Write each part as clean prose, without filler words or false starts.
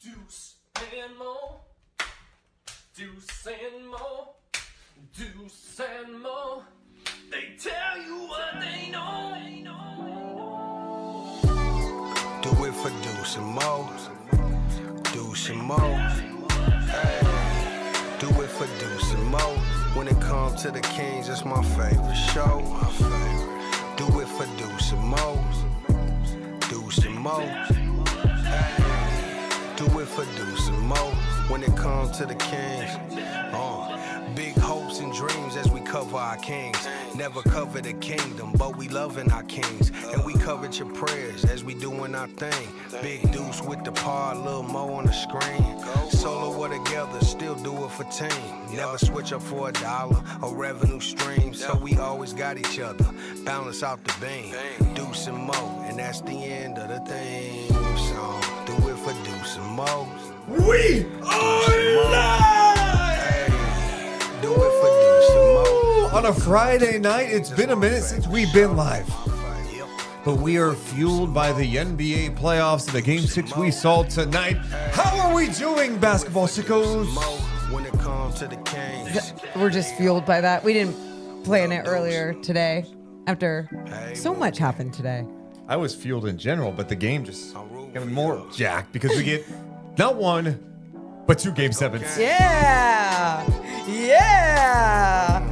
Deuce and Mo, Deuce and Mo, Deuce and Mo. They tell you what they know. Do it for Deuce and Mo, Deuce and Mo. Hey, do it for Deuce and Mo. When it comes to the Kings, it's my favorite show. Do it for Deuce and Mo, Deuce and Mo. Hey, do it for Deuce and Mo. When it comes to the Kings, big hopes and dreams as we cover our kings. Never cover the kingdom, but we loving our kings. And we covered your prayers as we doing our thing. Big Deuce with the pod, Lil Mo on the screen. Solo or together, still do it for team. Never switch up for $1 or revenue stream. So we always got each other, balance out the beam. Deuce and Mo, and that's the end of the theme song. Do it for Deuce and Mo. We are live! Do it for Deuce and Mo. On a Friday night, it's been a minute since we've been live. But we are fueled by the NBA playoffs and the Game 6 we saw tonight. How are we doing, basketball sickos? When it comes to the Kings. We're just fueled by that. We didn't plan it earlier today after so much happened today. I was fueled in general, but the game just got more jacked because we get not one, but 2 Game 7s. Yeah. Yeah.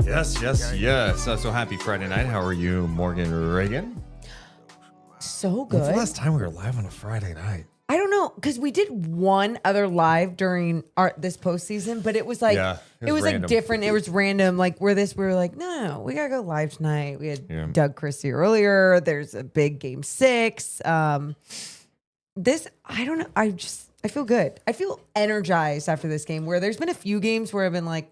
Yes. So happy Friday night. How are you, Morgan Reagan? So When's the good. last time we were live on a Friday night? I don't know, because we did one other live during this postseason, but it was like it was random. like different. It was random. Like we were like, no, we gotta go live tonight. We had Doug Christie earlier. There's a big Game 6. This, I don't know. I feel good. I feel energized after this game. Where there's been a few games where I've been like,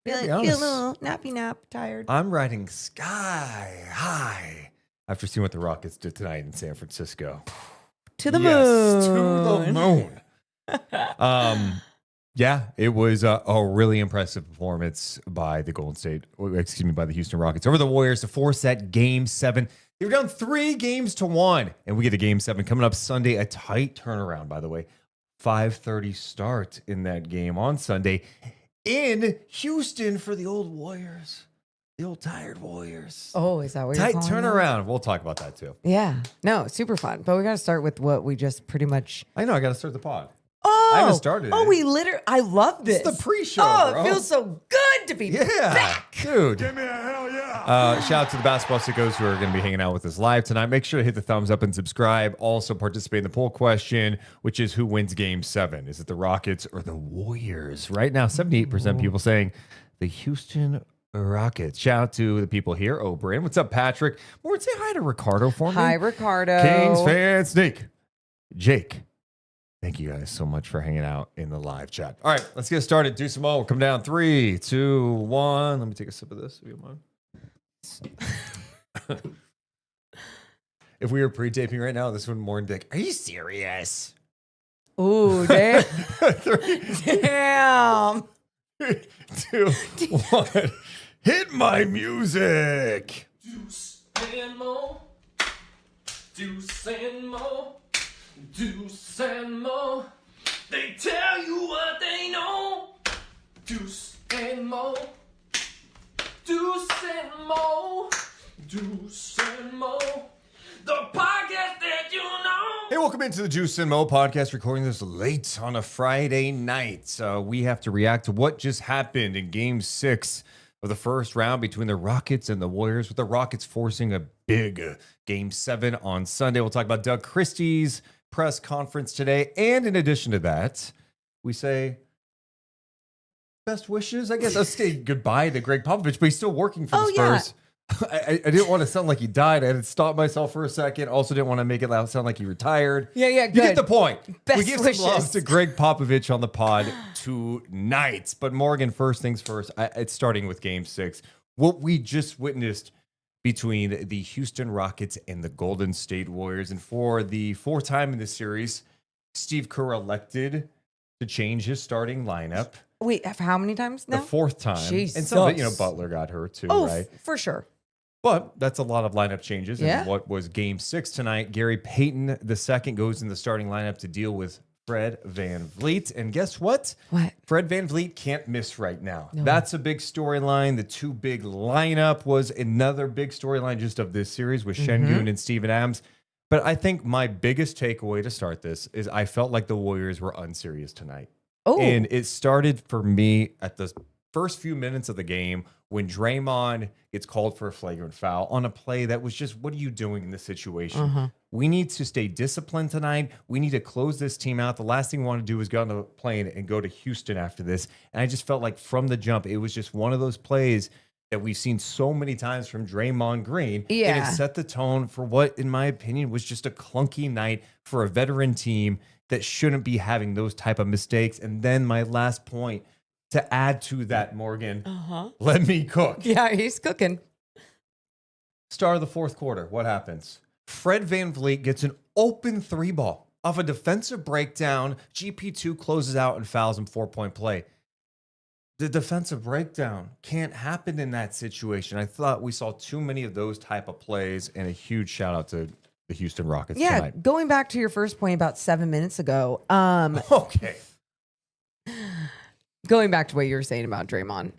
feel a little nappy tired. I'm riding sky high after seeing what the Rockets did tonight in San Francisco. To the moon. Yes, to the moon. Yeah, it was a really impressive performance by the by the Houston Rockets over the Warriors to force that Game 7. They were down 3-1, and we get a Game 7 coming up Sunday. A tight turnaround, by the way. 5:30 start in that game on Sunday in Houston for the old Warriors. The old tired Warriors. Oh, is that what Tight you're calling turnaround. We'll talk about that too. Yeah. No, super fun. But we got to start with what we just pretty much. I know. I got to start the pod. Oh, I haven't started Oh, it. I love this. It's the pre-show, Oh, bro. it feels so good to be back. Dude. Give me a hell yeah. Shout out to the basketball sickos who are going to be hanging out with us live tonight. Make sure to hit the thumbs up and subscribe. Also participate in the poll question, which is who wins Game 7? Is it the Rockets or the Warriors? Right now, 78% people saying the Houston Rockets. Shout out to the people here. Oh, Brand. What's up, Patrick? More say hi to Ricardo for me. Hi, Ricardo. Kings fan Snake. Jake. Thank you guys so much for hanging out in the live chat. All right, let's get started. Deuce and Mo, we'll come down. 3, 2, 1. Let me take a sip of this, if you don't mind. If we were pre-taping right now, this would more be like, are you serious? Ooh, damn. 3, Damn. 2, 1. Hit my music. Deuce and Mo, Deuce and Mo, Deuce and Mo. They tell you what they know. Deuce and Mo, Deuce and Mo, Deuce and Mo. The podcast that you know. Hey, welcome into the Deuce and Mo podcast, recording this late on a Friday night. We have to react to what just happened in Game 6 of the first round between the Rockets and the Warriors, with the Rockets forcing a big Game 7 on Sunday. We'll talk about Doug Christie's press conference today. And in addition to that, we say best wishes, I guess. Let's say goodbye to Greg Popovich, but he's still working for the Spurs. I didn't want to sound like he died. I had to stop myself for a second. Also didn't want to make it sound like he retired. Yeah, good. You get the point. Best we give wishes. some love to Greg Popovich on the pod tonight. But Morgan, first things first, it's starting with Game 6. What we just witnessed between the Houston Rockets and the Golden State Warriors. And for the 4th time in this series, Steve Kerr elected to change his starting lineup. Wait, how many times now? The 4th time. Jesus. And some of it, Butler got hurt too, right? For sure. But that's a lot of lineup changes. Yeah. And what was game 6 tonight, Gary Payton II goes in the starting lineup to deal with Fred VanVleet. And guess what? What? Fred VanVleet can't miss right now. No. That's a big storyline. The two big lineup was another big storyline just of this series with Şengün and Steven Adams. But I think my biggest takeaway to start this is I felt like the Warriors were unserious tonight. Oh. And it started for me at the first few minutes of the game when Draymond gets called for a flagrant foul on a play that was just, what are you doing in this situation? We need to stay disciplined tonight. We need to close this team out. The last thing we want to do is get on the plane and go to Houston after this. And I just felt like from the jump, it was just one of those plays that we've seen so many times from Draymond Green. Yeah. And it set the tone for what, in my opinion, was just a clunky night for a veteran team that shouldn't be having those type of mistakes. And then my last point, to add to that, Morgan, let me cook. Yeah, he's cooking. Start of the fourth quarter, what happens? Fred VanVleet gets an open 3-ball off a defensive breakdown. GP2 closes out and fouls him, 4-point play. The defensive breakdown can't happen in that situation. I thought we saw too many of those type of plays, and a huge shout out to the Houston Rockets tonight. Going back to your first point about 7 minutes ago. Okay. Going back to what you were saying about Draymond.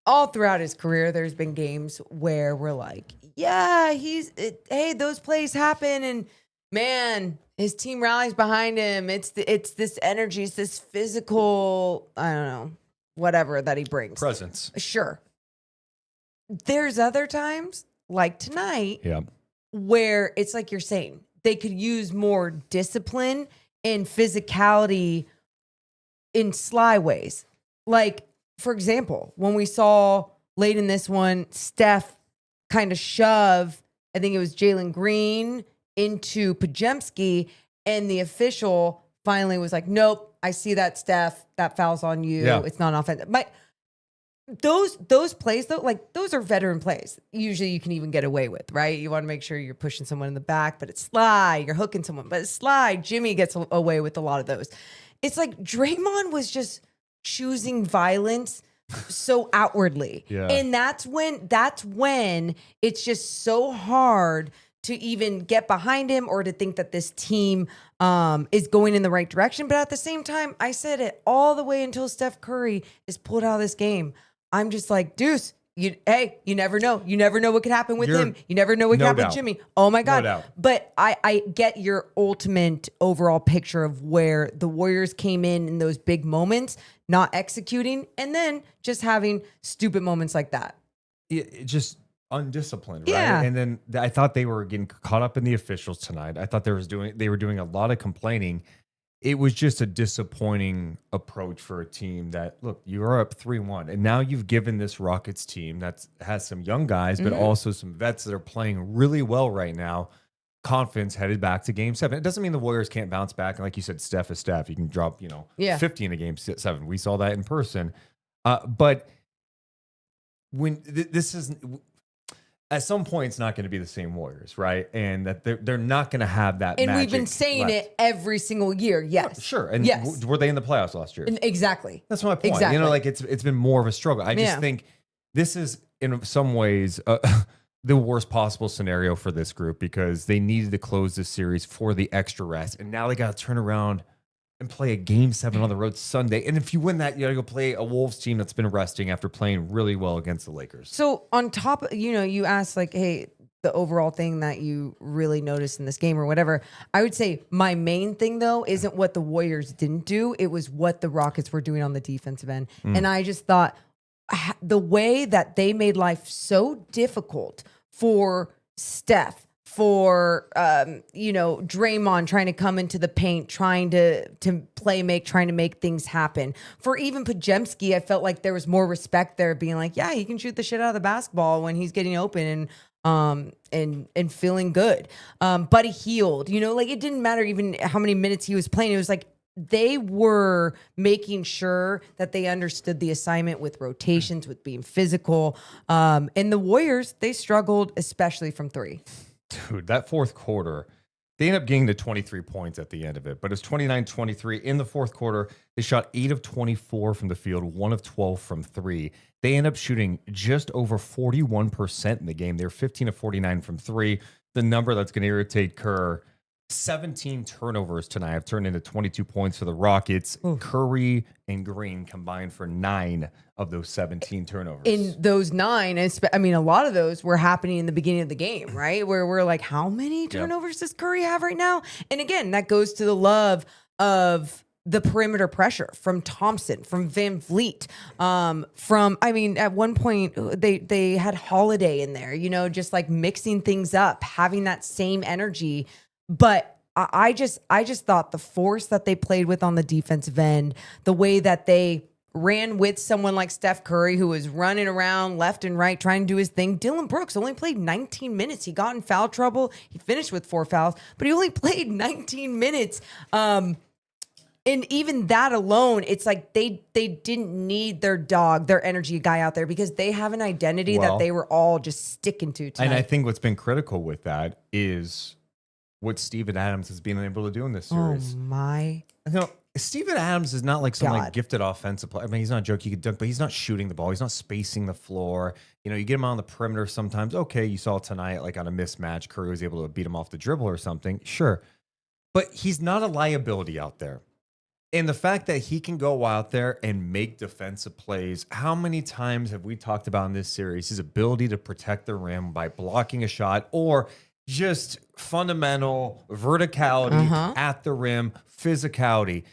All throughout his career, there's been games where we're like, yeah, hey, those plays happen, and man, his team rallies behind him. It's this energy, it's this physical, I don't know, whatever that he brings. Presence. Sure. There's other times, like tonight, where it's like you're saying, they could use more discipline and physicality in sly ways. Like, for example, when we saw late in this one, Steph kind of shove, I think it was Jalen Green into Podziemski, and the official finally was like, nope, I see that, Steph, that foul's on you. Yeah. It's not offensive. But those plays, though, like, those are veteran plays. Usually you can even get away with, right? You want to make sure you're pushing someone in the back, but it's sly. You're hooking someone, but it's sly. Jimmy gets away with a lot of those. It's like Draymond was just choosing violence so outwardly. Yeah. And that's when it's just so hard to even get behind him or to think that this team is going in the right direction. But at the same time, I said it all the way until Steph Curry is pulled out of this game. I'm just like, Deuce, you never know. You never know what could happen with him. You never know what could happen with Jimmy. Oh my God. No, but I get your ultimate overall picture of where the Warriors came in those big moments, not executing, and then just having stupid moments like that. It just undisciplined, right? And then I thought they were getting caught up in the officials tonight. I thought they were doing a lot of complaining. It was just a disappointing approach for a team that, look, you are up 3-1, and now you've given this Rockets team that has some young guys, but also some vets that are playing really well right now, confidence headed back to Game 7. It doesn't mean the Warriors can't bounce back. And like you said, Steph is Steph. You can drop, 50 in a Game 7. We saw that in person. But when this is... At some point, it's not going to be the same Warriors, right? And that they're not going to have that. And we've been saying it every single year. Yes, sure. And were they in the playoffs last year? Exactly. That's my point. Exactly. Like it's been more of a struggle. I just think this is in some ways the worst possible scenario for this group because they needed to close this series for the extra rest, and now they got to turn around and play a Game 7 on the road Sunday. And if you win that, you got to go play a Wolves team that's been resting after playing really well against the Lakers. So on top of, you asked like, hey, the overall thing that you really noticed in this game or whatever. I would say my main thing, though, isn't what the Warriors didn't do. It was what the Rockets were doing on the defensive end. And I just thought the way that they made life so difficult for Steph, for Draymond trying to come into the paint, trying to trying to make things happen. For even Podziemski, I felt like there was more respect there, being like, yeah, he can shoot the shit out of the basketball when he's getting open and feeling good. Buddy Hield, like it didn't matter even how many minutes he was playing. It was like they were making sure that they understood the assignment with rotations, with being physical. And the Warriors, they struggled, especially from three. Dude, that fourth quarter, They end up getting to 23 points at the end of it, but it's 29-23 in the fourth quarter. They shot 8 of 24 from the field, 1 of 12 from 3. They end up shooting just over 41% in the game. They're 15 of 49 from 3. The number that's going to irritate Kerr. 17 turnovers tonight have turned into 22 points for the Rockets. Ooh. Curry and Green combined for 9 of those 17 turnovers. In those 9, I mean, a lot of those were happening in the beginning of the game, right? Where we're like, how many turnovers does Curry have right now? And again, that goes to the love of the perimeter pressure from Thompson, from Van Vliet, at one point they had Holiday in there, just like mixing things up, having that same energy. But I just thought the force that they played with on the defensive end, the way that they ran with someone like Steph Curry, who was running around left and right trying to do his thing. Dylan Brooks only played 19 minutes. He got in foul trouble. He finished with 4 fouls, but he only played 19 minutes. And even that alone, it's like they didn't need their energy guy out there because they have an identity that they were all just sticking to tonight. And I think what's been critical with that is what Steven Adams has been able to do in this series. Oh my! Steven Adams is not like some like gifted offensive player. I mean, he's not a joke. He could dunk, but he's not shooting the ball. He's not spacing the floor. You get him on the perimeter sometimes. Okay, you saw tonight, like on a mismatch, Curry was able to beat him off the dribble or something. Sure, but he's not a liability out there. And the fact that he can go out there and make defensive plays, how many times have we talked about in this series his ability to protect the rim by blocking a shot or just fundamental verticality at the rim, physicality,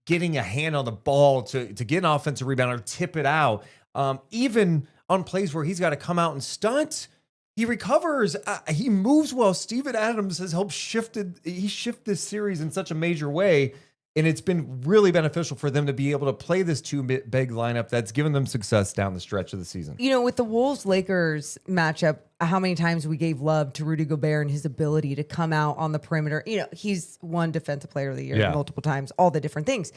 getting a hand on the ball to get an offensive rebound or tip it out. Even on plays where he's got to come out and stunt, he recovers. He moves well. Steven Adams has helped shift this series in such a major way. And it's been really beneficial for them to be able to play this two-big lineup that's given them success down the stretch of the season. With the Wolves-Lakers matchup, how many times we gave love to Rudy Gobert and his ability to come out on the perimeter. He's won Defensive Player of the Year multiple times, all the different things.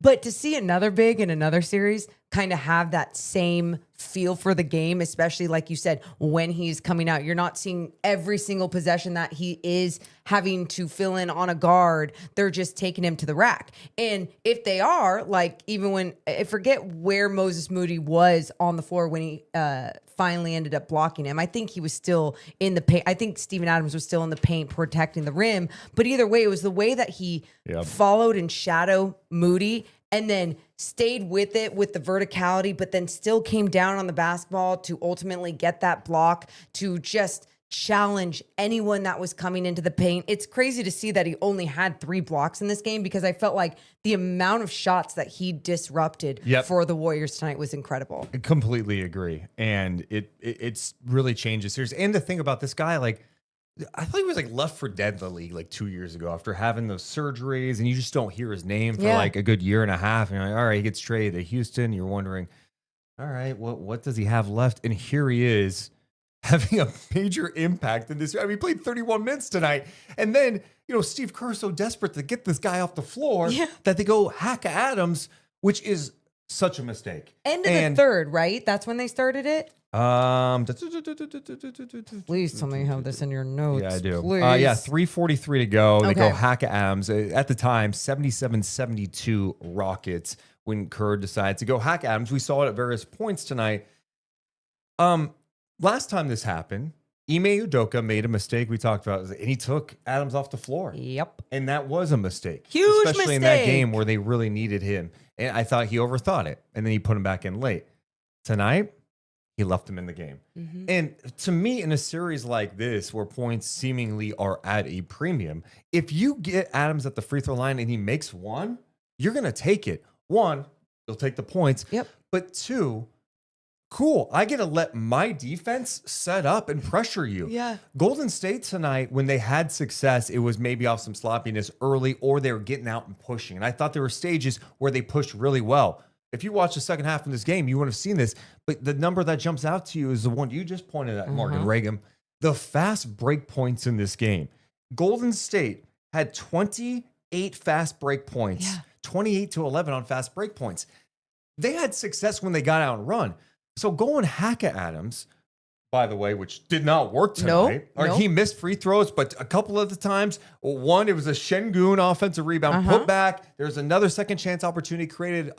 But to see another big in another series kind of have that same feel for the game, especially like you said, when he's coming out, you're not seeing every single possession that he is having to fill in on a guard. They're just taking him to the rack. And if they are, like even when, I forget where Moses Moody was on the floor when he finally ended up blocking him. I think he was still in the paint. I think Steven Adams was still in the paint protecting the rim. But either way, it was the way that he followed and shadow Moody and then stayed with it with the verticality, but then still came down on the basketball to ultimately get that block, to just challenge anyone that was coming into the paint. It's crazy to see that he only had 3 blocks in this game because I felt like the amount of shots that he disrupted for the Warriors tonight was incredible. I completely agree. And it's really changed the series. And the thing about this guy, like, I thought he was like left for dead in the league like 2 years ago after having those surgeries, and you just don't hear his name for like a good year and a half. And you're like, all right, he gets traded to Houston. You're wondering, all right, what does he have left? And here he is having a major impact in this. I mean, he played 31 minutes tonight. And then, Steve Kerr so desperate to get this guy off the floor that they go hack Adams, which is such a mistake. End of the third, right? That's when they started it? Please tell me you have this in your notes. Yeah, I do. Please. 3:43 to go. They go hack Adams. At the time, 77-72 Rockets when Kerr decides to go hack Adams. We saw it at various points tonight. Last time this happened, Ime Udoka made a mistake we talked about, and he took Adams off the floor. Yep. And that was a mistake. Huge especially in that game where they really needed him. And I thought he overthought it, and then he put him back in late. Tonight, he left him in the game. Mm-hmm. And to me, in a series like this, where points seemingly are at a premium, if you get Adams at the free throw line and he makes one, you're going to take it. One, you'll take the points. Yep. But two, cool, I get to let my defense set up and pressure you. Yeah. Golden State tonight, when they had success, it was maybe off some sloppiness early, or they were getting out and pushing. And I thought there were stages where they pushed really well. If you watch the second half of this game, you would have seen this. But the number that jumps out to you is the one you just pointed at, Morgan Reagan. The fast break points in this game. Golden State had 28 fast break points, 28-11 on fast break points. They had success when they got out and run. So go and hack at Adams. by the way, which did not work tonight. Nope. He missed free throws, but a couple of the times, one, it was a Şengün offensive rebound put back. There's another second chance opportunity created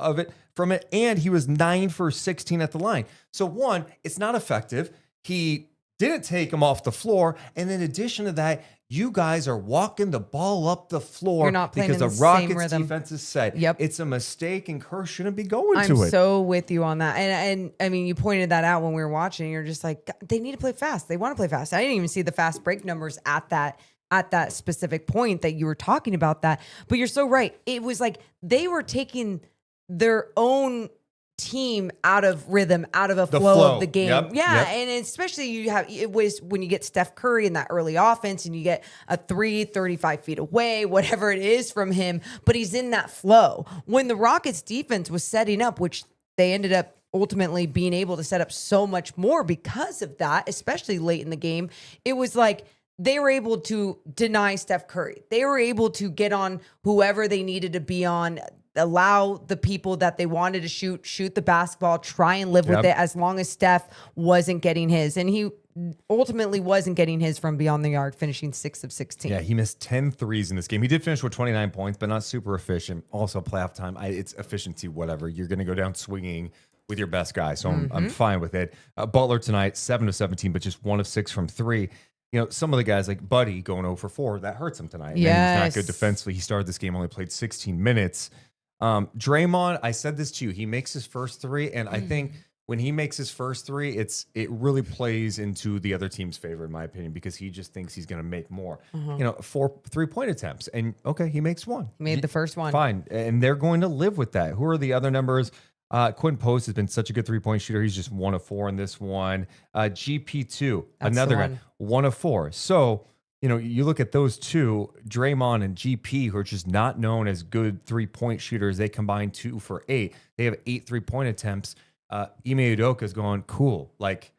from it, and he was 9 for 16 at the line. So one, it's not effective. He didn't take him off the floor, and in addition to that, you guys are walking the ball up the floor because the Rockets defense is set. Yep. It's a mistake, and Kerr shouldn't be going to it. I'm so with you on that. And I mean, you pointed that out when we were watching. You're just like, they need to play fast. They want to play fast. I didn't even see the fast break numbers at that specific point that you were talking about that. But you're so right. It was like they were taking their own team out of rhythm, out of a flow of the game. Yep. And especially it was when you get Steph Curry in that early offense and you get a 35 feet away, whatever it is from him, but he's in that flow. When the Rockets defense was setting up, which they ended up ultimately being able to set up so much more because of that, especially late in the game, it was like they were able to deny Steph Curry. They were able to get on whoever they needed to be on, allow the people that they wanted to shoot the basketball, try and live with it as long as Steph wasn't getting his. And he ultimately wasn't getting his from beyond the yard, finishing 6 of 16. Yeah, he missed 10 threes in this game. He did finish with 29 points, but not super efficient. Also, playoff time, it's efficiency, whatever. You're going to go down swinging with your best guy, so I'm fine with it. Butler tonight, 7 of 17, but just 1 of 6 from 3. You know, some of the guys like Buddy going 0 for 4, that hurts him tonight. Yes. He's not good defensively. He started this game, only played 16 minutes. Draymond, I said this to you, he makes his first 3, and I think when he makes his first 3, it really plays into the other team's favor, in my opinion, because he just thinks he's going to make more. 4 3-point attempts, and okay, he makes 1. He made the first one. Fine, and they're going to live with that. Who are the other numbers? Quinn Post has been such a good 3-point shooter. He's just 1 of 4 in this one. GP2, another guy, 1 of 4. So, you know, you look at those two, Draymond and GP, who are just not known as good 3-point shooters. They combine 2 for 8. They have 8 3-point attempts. Ime Udoka's going, cool. Like,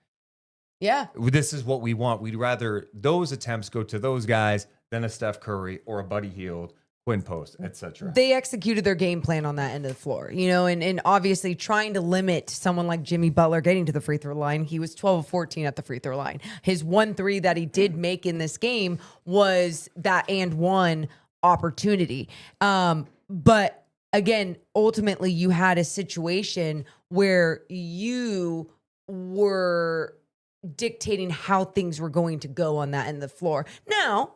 yeah, this is what we want. We'd rather those attempts go to those guys than a Steph Curry or a Buddy Hield, Quinn Post, etc. They executed their game plan on that end of the floor, you know, and obviously trying to limit someone like Jimmy Butler getting to the free throw line. He was 12 of 14 at the free throw line. His 1 3 that he did make in this game was that and one opportunity. But again, ultimately you had a situation where you were dictating how things were going to go on that end of the floor. Now,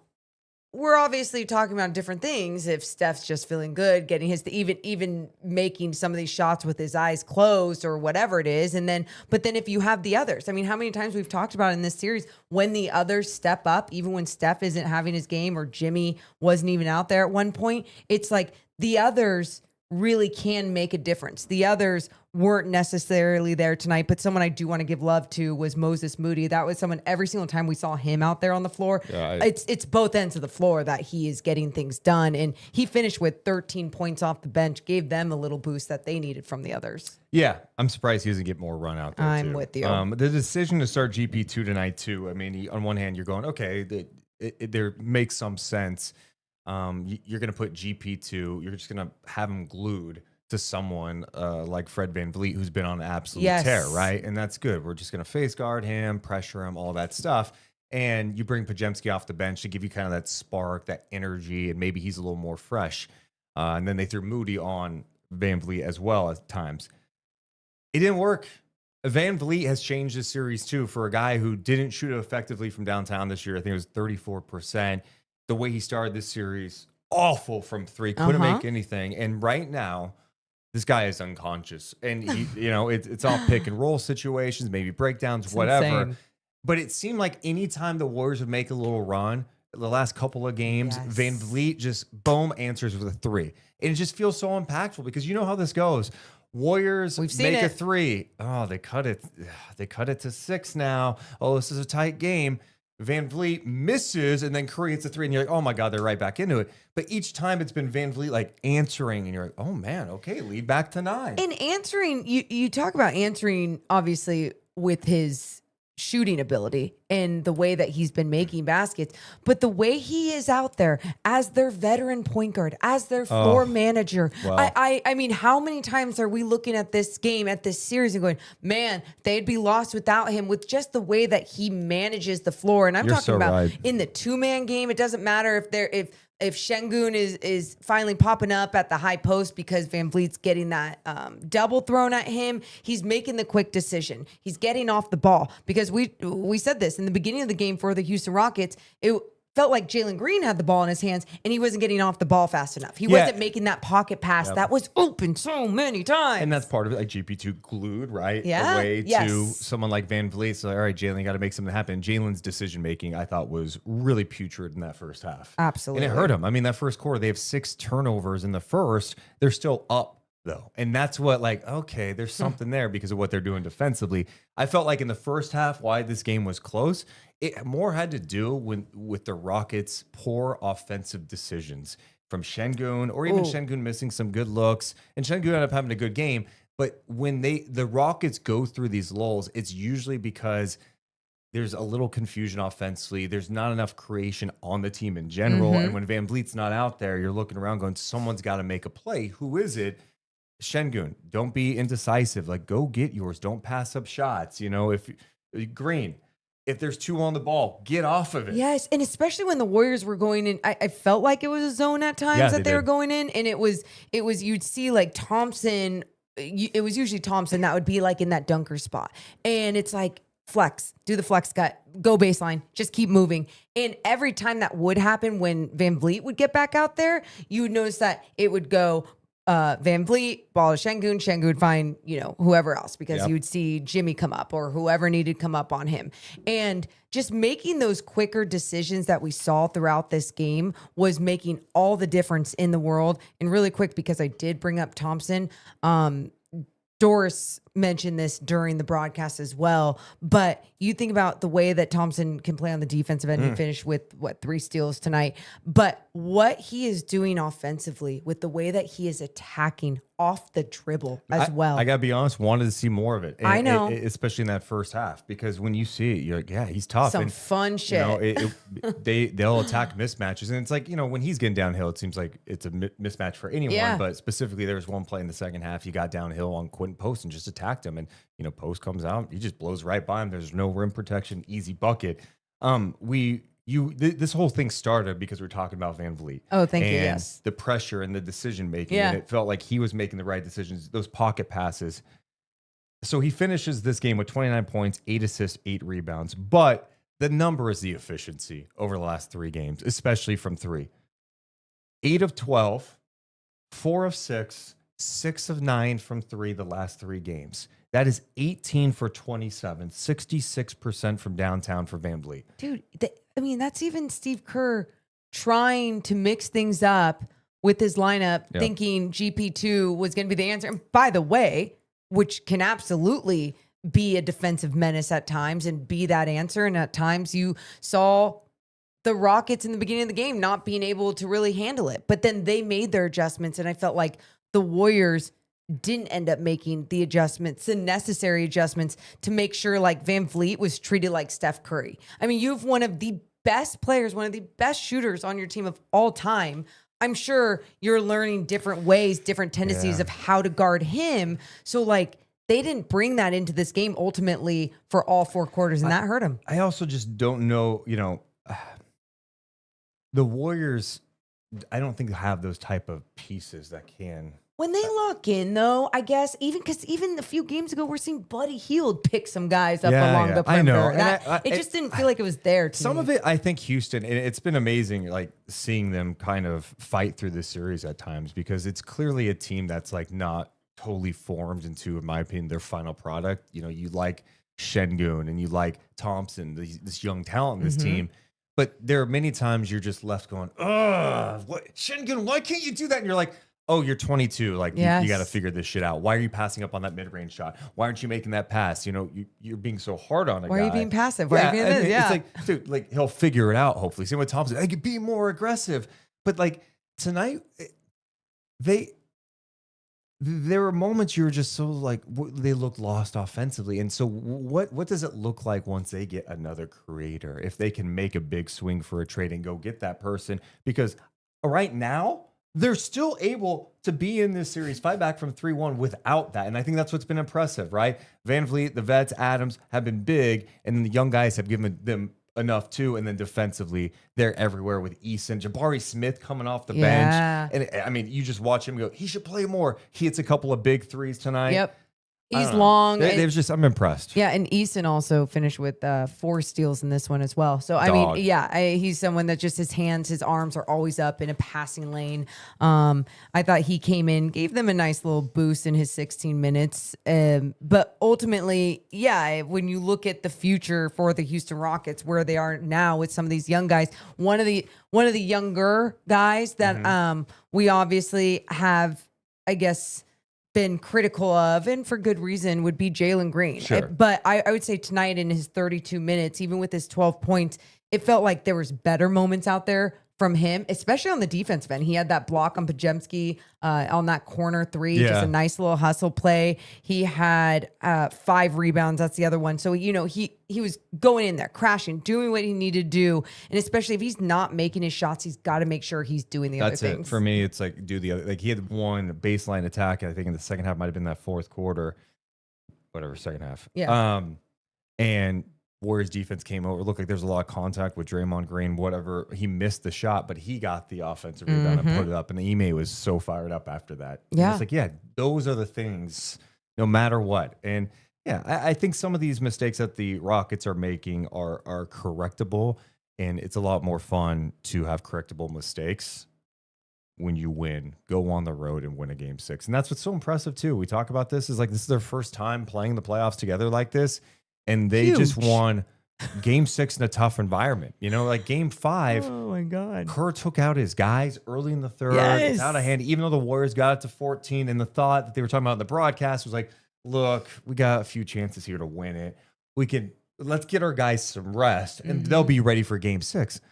we're obviously talking about different things. If Steph's just feeling good, getting his, even making some of these shots with his eyes closed or whatever it is. But then if you have the others, I mean, how many times we've talked about in this series, when the others step up, even when Steph isn't having his game or Jimmy wasn't even out there at one point, it's like the others really can make a difference. The others weren't necessarily there tonight, but someone I do want to give love to was Moses Moody. That was someone every single time we saw him out there on the floor. Yeah, it's both ends of the floor that he is getting things done. And he finished with 13 points off the bench, gave them a little boost that they needed from the others. Yeah, I'm surprised he doesn't get more run out there. I'm with you. The decision to start GP2 tonight too. I mean, on one hand, you're going, okay, there makes some sense. You're going to put GP2. You're just going to have him glued to someone like Fred VanVleet, who's been on an absolute tear, right? And that's good. We're just going to face guard him, pressure him, all that stuff. And you bring Podziemski off the bench to give you kind of that spark, that energy, and maybe he's a little more fresh. And then they threw Moody on VanVleet as well at times. It didn't work. VanVleet has changed this series too for a guy who didn't shoot it effectively from downtown this year. I think it was 34%. The way he started this series, awful from 3, couldn't make anything. And right now, this guy is unconscious. And, it's all pick and roll situations, maybe breakdowns, it's whatever. Insane. But it seemed like anytime the Warriors would make a little run, the last couple of games, VanVleet just, boom, answers with a 3. And it just feels so impactful because you know how this goes. Warriors make a 3. Oh, they cut it. They cut it to 6 now. Oh, this is a tight game. VanVleet misses, and then Curry hits a 3, and you're like, oh my God, they're right back into it. But each time it's been VanVleet like answering, and you're like, oh man, okay, lead back to 9. And answering, you talk about answering, obviously, with his shooting ability and the way that he's been making baskets, but the way he is out there as their veteran point guard, as their floor manager. Wow. I mean, how many times are we looking at this game, at this series and going, man, they'd be lost without him, with just the way that he manages the floor. And I'm You're talking so about right. in the 2-man game. It doesn't matter if Şengün is finally popping up at the high post because Van Vliet's getting that double thrown at him. He's making the quick decision. He's getting off the ball, because we said this in the beginning of the game for the Houston Rockets. It felt like Jalen Green had the ball in his hands and he wasn't getting off the ball fast enough. He wasn't making that pocket pass that was open so many times. And that's part of it. Like GP2 glued, right? Yeah. Away Yes. to someone like Van Vliet. So, all right, Jalen, got to make something happen. Jalen's decision making, I thought, was really putrid in that first half. Absolutely. And it hurt him. I mean, that first quarter, they have 6 turnovers in the first. They're still up, though. And that's what, like, okay, there's something there because of what they're doing defensively. I felt like in the first half, why this game was close, it more had to do with the Rockets' poor offensive decisions from Şengün, or even Şengün missing some good looks. And Şengün ended up having a good game. But when the Rockets go through these lulls, it's usually because there's a little confusion offensively. There's not enough creation on the team in general. And when Van Vliet's not out there, you're looking around going, someone's got to make a play. Who is it? Şengün. Don't be indecisive. Like, go get yours. Don't pass up shots. You know, if Green, if there's 2 on the ball, get off of it. Yes, and especially when the Warriors were going in, I felt like it was a zone at times that they were going in, and it was you'd see like Thompson. It was usually Thompson that would be like in that dunker spot, and it's like flex, do the flex cut, go baseline, just keep moving. And every time that would happen, when Van Vliet would get back out there, you would notice that it would go Van Vliet, ball to Şengün. Şengün would find, whoever else, because you would see Jimmy come up or whoever needed to come up on him. And just making those quicker decisions that we saw throughout this game was making all the difference in the world. And really quick, because I did bring up Thompson, Doris mentioned this during the broadcast as well, but you think about the way that Thompson can play on the defensive end and finish with 3 steals tonight, but what he is doing offensively with the way that he is attacking off the dribble as well. I gotta be honest, wanted to see more of it. I know. Especially in that first half, because when you see it, you're like, yeah, he's tough. Some fun shit. They'll attack mismatches, and it's like, when he's getting downhill, it seems like it's a mismatch for anyone. Yeah. But specifically, there was one play in the second half. He got downhill on Quentin Post and just attacked him, and Post comes out, he just blows right by him. There's no rim protection, easy bucket. This whole thing started because we're talking about Van Vliet. Oh, thank you. And Yes. the pressure and the decision making. Yeah. And it felt like he was making the right decisions, those pocket passes. So he finishes this game with 29 points, 8 assists, 8 rebounds. But the number is the efficiency over the last 3 games, especially from 3. 8 of 12, 4 of 6, 6 of 9 from 3 the last 3 games. That is 18 for 27, 66% from downtown for Van Vliet. Dude, that's even Steve Kerr trying to mix things up with his lineup, thinking GP2 was going to be the answer. And by the way, which can absolutely be a defensive menace at times and be that answer. And at times you saw the Rockets in the beginning of the game not being able to really handle it. But then they made their adjustments, and I felt like the Warriors didn't end up making the adjustments, the necessary adjustments, to make sure like Van Vliet was treated like Steph Curry. I mean, you have one of the best players, one of the best shooters on your team of all time. I'm sure you're learning different ways, different tendencies of how to guard him. So like, they didn't bring that into this game ultimately for all 4 quarters, and that hurt him. I also just don't know, the Warriors, I don't think have those type of pieces that can. When they lock in, though, I guess, because even a few games ago, we're seeing Buddy Hield pick some guys up along the perimeter. I know. It just didn't feel like it was there to some me. of it, I think Houston, and it's been amazing, like seeing them kind of fight through this series at times, because it's clearly a team that's like not totally formed into, in my opinion, their final product. You like Şengün and you like Thompson, this young talent in this team. But there are many times you're just left going, ugh, what, Şengün, why can't you do that? And you're like, oh, you're 22. Like, you got to figure this shit out. Why are you passing up on that mid-range shot? Why aren't you making that pass? You're being so hard on a guy. Why are you being passive? Why are you being this? It's like, dude, like, he'll figure it out, hopefully. Same with Thompson. I could be more aggressive. But, like, tonight, there were moments you were just so like they looked lost offensively. And so what does it look like once they get another creator, if they can make a big swing for a trade and go get that person? Because right now they're still able to be in this series, fight back from 3-1 without that. And I think that's what's been impressive, right? Van Vliet, the vets, Adams have been big, and then the young guys have given them enough too. And then defensively, they're everywhere with Eason, Jabari Smith coming off the bench. And I mean, you just watch him go, he should play more. He hits a couple of big threes tonight. Yep. He's long. I'm impressed. Yeah, and Eason also finished with 4 steals in this one as well. So, I mean, he's someone that just his hands, his arms are always up in a passing lane. I thought he came in, gave them a nice little boost in his 16 minutes. But ultimately, when you look at the future for the Houston Rockets, where they are now with some of these young guys, one of the younger guys that we obviously have, I guess, been critical of, and for good reason, would be Jalen Green. Sure. But I would say tonight in his 32 minutes, even with his 12 points, it felt like there was better moments out there from him, especially on the defensive end. He had that block on Pajemski on that corner 3, just a nice little hustle play. He had 5 rebounds. That's the other one. So, you know, he was going in there, crashing, doing what he needed to do. And especially if he's not making his shots, he's got to make sure he's doing the other things. That's it. For me, it's like do the other. Like he had one baseline attack, I think in the second half, might have been that fourth quarter, whatever, second half. Yeah. And Warriors defense came over. It looked like there's a lot of contact with Draymond Green, whatever. He missed the shot, but he got the offensive rebound and put it up. And Ime was so fired up after that. Yeah. It's like, those are the things, no matter what. And I think some of these mistakes that the Rockets are making are correctable. And it's a lot more fun to have correctable mistakes when you win, go on the road and win a game 6. And that's what's so impressive too. We talk about this is like, this is their first time playing the playoffs together like this. And they just won game 6 in a tough environment. You know, like game 5. Oh my God. Kerr took out his guys early in the third. Yes. It's out of hand, even though the Warriors got it to 14. And the thought that they were talking about in the broadcast was like, look, we got a few chances here to win it. Let's get our guys some rest and they'll be ready for game 6.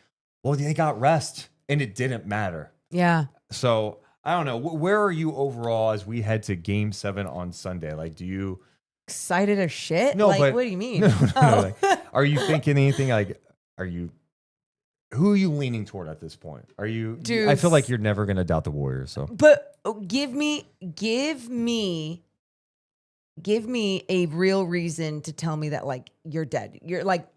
Well, they got rest and it didn't matter. Yeah. So I don't know. Where are you overall as we head to game 7 on Sunday? Like, do you... Excited as shit? No, like, but what do you mean? No, like, are you thinking anything? Like, who are you leaning toward at this point? Are you? Deuce. I feel like you're never gonna doubt the Warriors. So, But give me a real reason to tell me that like you're dead. You're like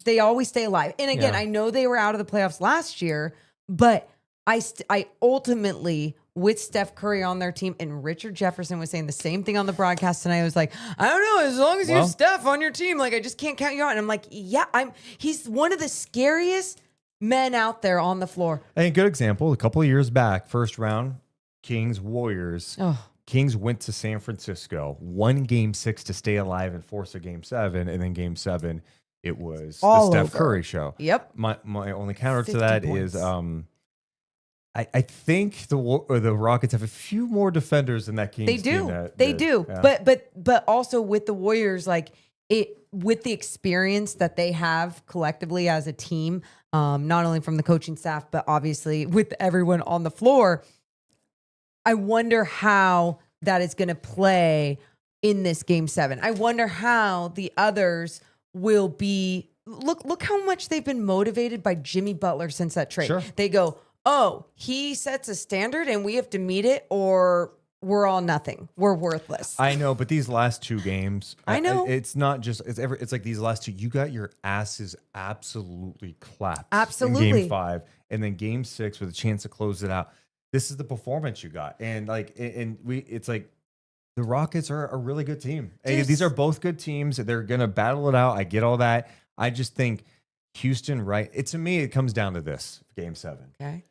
they always stay alive. And again, I know they were out of the playoffs last year, but I ultimately, with Steph Curry on their team, and Richard Jefferson was saying the same thing on the broadcast tonight. I was like, I don't know, as long as you have Steph on your team, like I just can't count you out. And I'm like, he's one of the scariest men out there on the floor. a good example. A couple of years back, first round, Kings Warriors. Kings went to San Francisco, won game 6 to stay alive and force a game 7, and then game 7, it was all the Steph over. Curry show. Yep. My only counter to that points. is I think the Rockets have a few more defenders than that Kings They do. team. They do. Yeah. But also with the Warriors, like with the experience that they have collectively as a team, not only from the coaching staff, but obviously with everyone on the floor, I wonder how that is going to play in this game 7. I wonder how the others will be. Look how much they've been motivated by Jimmy Butler since that trade. Sure. They go, oh, he sets a standard and we have to meet it, or we're all nothing. We're worthless. I know, but these last 2 games, I know. It's not just, it's like these last 2, you got your asses absolutely clapped. Absolutely. In game 5, and then game 6 with a chance to close it out. This is the performance you got. And it's like the Rockets are a really good team. These are both good teams. They're going to battle it out. I get all that. I just think Houston, to me, it comes down to this game 7. Okay.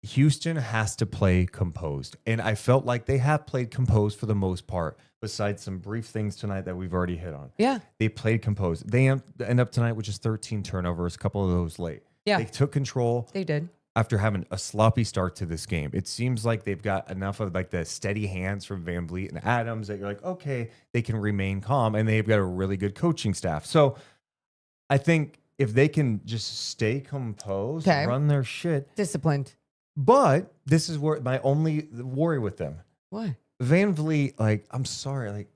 Houston has to play composed. And I felt like they have played composed for the most part, besides some brief things tonight that we've already hit on. Yeah. They played composed. They end up tonight with just 13 turnovers, a couple of those late. Yeah. They took control. They did. After having a sloppy start to this game. It seems like they've got enough of like the steady hands from Van Vliet and Adams that you're like, okay, they can remain calm, and they've got a really good coaching staff. So I think if they can just stay composed, run their shit. Disciplined. But this is where my only worry with them. What? Van Vliet, like, I'm sorry, like,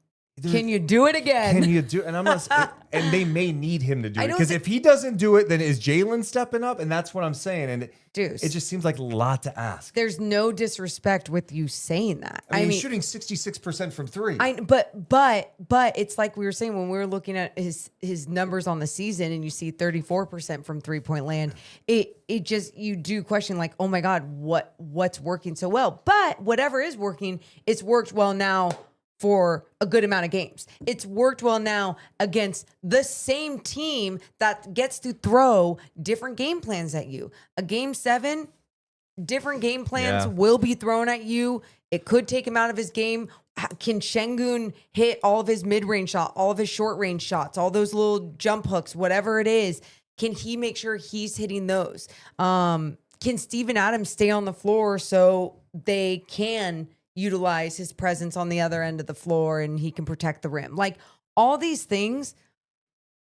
can you do it again? Can you do? And I'm not. And they may need him to do it, don't because if he doesn't do it, then is Jalen stepping up? And that's what I'm saying. And Deuce, it just seems like a lot to ask. There's no disrespect with you saying that. I mean, he's shooting 66% from three. But it's like we were saying when we were looking at his numbers on the season, and you see 34% from 3-point land. It just, you do question, like, oh my God, what's working so well? But whatever is working, it's worked well now for a good amount of games. It's worked well now against the same team that gets to throw different game plans at you. A game 7, different game plans will be thrown at you. It could take him out of his game. Can Şengün hit all of his mid-range shots, all of his short-range shots, all those little jump hooks, whatever it is? Can he make sure he's hitting those? Can Steven Adams stay on the floor so they can utilize his presence on the other end of the floor and he can protect the rim? Like, all these things,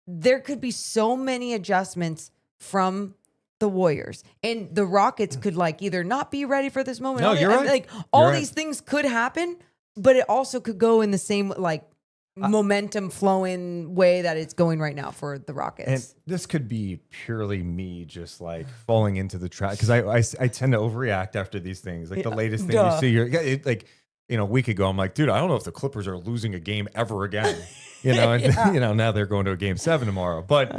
there could be so many adjustments from the Warriors, and the Rockets could, like, either not be ready for this moment. No, you're right. Like, all these things could happen, but it also could go in the same, like, momentum flowing way that it's going right now for the Rockets. And this could be purely me just like falling into the trap, because I tend to overreact after these things. Like the latest thing you see, like, you know, a week ago, I'm like, dude, I don't know if the Clippers are losing a game ever again. You know, and you know, now they're going to a game 7 tomorrow. But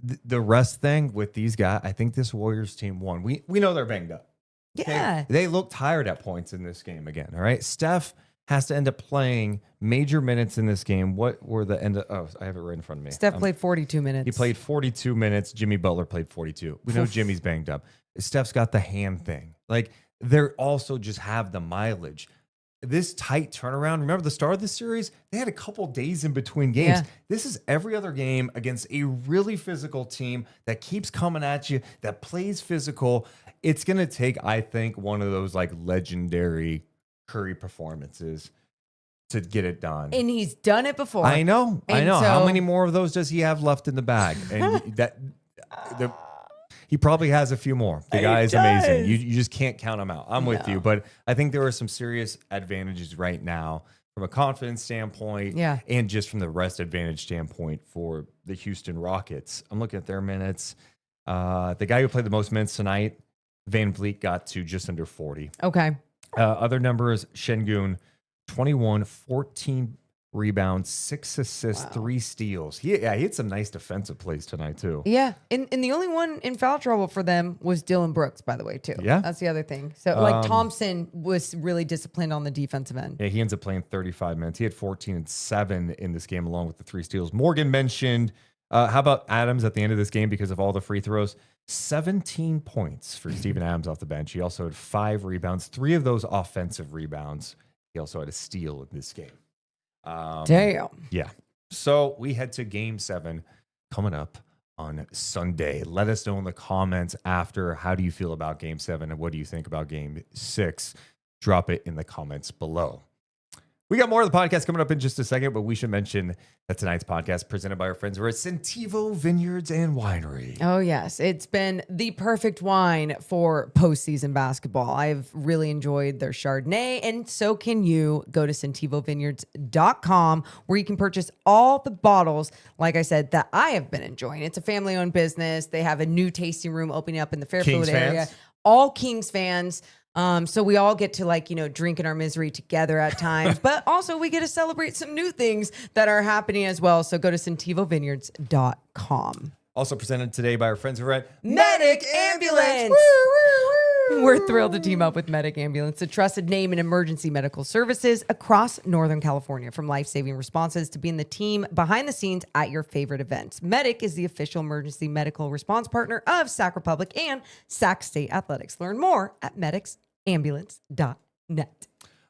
the rest thing with these guys, I think this Warriors team won. We know they're banged up. Yeah, they look tired at points in this game again. All right, Steph has to end up playing major minutes in this game. What were the end of... Oh, I have it right in front of me. Steph played 42 minutes. He played 42 minutes. Jimmy Butler played 42. We know Jimmy's banged up. Steph's got the hand thing. Like, they're also just have the mileage. This tight turnaround, remember the start of the series? They had a couple days in between games. Yeah. This is every other game against a really physical team that keeps coming at you, that plays physical. It's going to take, I think, one of those like legendary Curry performances to get it done. And he's done it before. I know. And so, how many more of those does he have left in the bag? And he probably has a few more. The guy is amazing. You just can't count him out. I'm with you. But I think there are some serious advantages right now from a confidence standpoint, and just from the rest advantage standpoint for the Houston Rockets. I'm looking at their minutes. The guy who played the most minutes tonight, Van Vliet, got to just under 40. Okay. Other numbers, Şengün, 21, 14 rebounds, 6 assists, 3 steals. He had some nice defensive plays tonight, too. Yeah. And the only one in foul trouble for them was Dylan Brooks, by the way, too. Yeah. That's the other thing. So, like, Thompson was really disciplined on the defensive end. Yeah, he ends up playing 35 minutes. He had 14 and 7 in this game, along with the 3 steals. Morgan mentioned, how about Adams at the end of this game because of all the free throws? 17 points for Steven Adams off the bench. He also had 5 rebounds, 3 of those offensive rebounds. He also had a steal in this game. Damn. Yeah. So we head to game 7 coming up on Sunday. Let us know in the comments after, how do you feel about game 7 and what do you think about game 6? Drop it in the comments below. We got more of the podcast coming up in just a second, but we should mention that tonight's podcast presented by our friends over at Centivo Vineyards and Winery. Oh, yes. It's been the perfect wine for postseason basketball. I've really enjoyed their Chardonnay, and so can you. Go to CentivoVineyards.com, where you can purchase all the bottles, like I said, that I have been enjoying. It's a family-owned business. They have a new tasting room opening up in the Fairfield area. All Kings fans. So we all get to, like, you know, drink in our misery together at times, but also we get to celebrate some new things that are happening as well. So go to CentivoVineyards.com. Also presented today by our friends over at Medic Ambulance. We're thrilled to team up with Medic Ambulance, a trusted name in emergency medical services across Northern California. From life-saving responses to being the team behind the scenes at your favorite events, Medic is the official emergency medical response partner of Sac Republic and Sac State Athletics. Learn more at medicsambulance.net.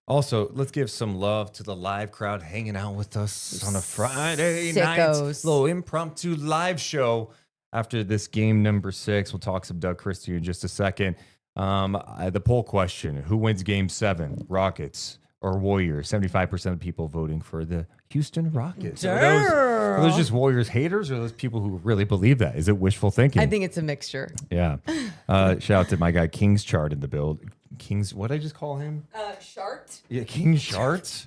Also, let's give some love to the live crowd hanging out with us on a Friday Sickos. night. Little impromptu live show after this game number 6. We'll talk some Doug Christie in just a second. The poll question: who wins game 7, Rockets or Warriors? 75% of people voting for the Houston Rockets. Are those just Warriors haters, or are those people who really believe that? Is it wishful thinking? I think it's a mixture. Yeah. Shout out to my guy King's Chart in the Kings. What did I just call him? Shart. Yeah, King Shart.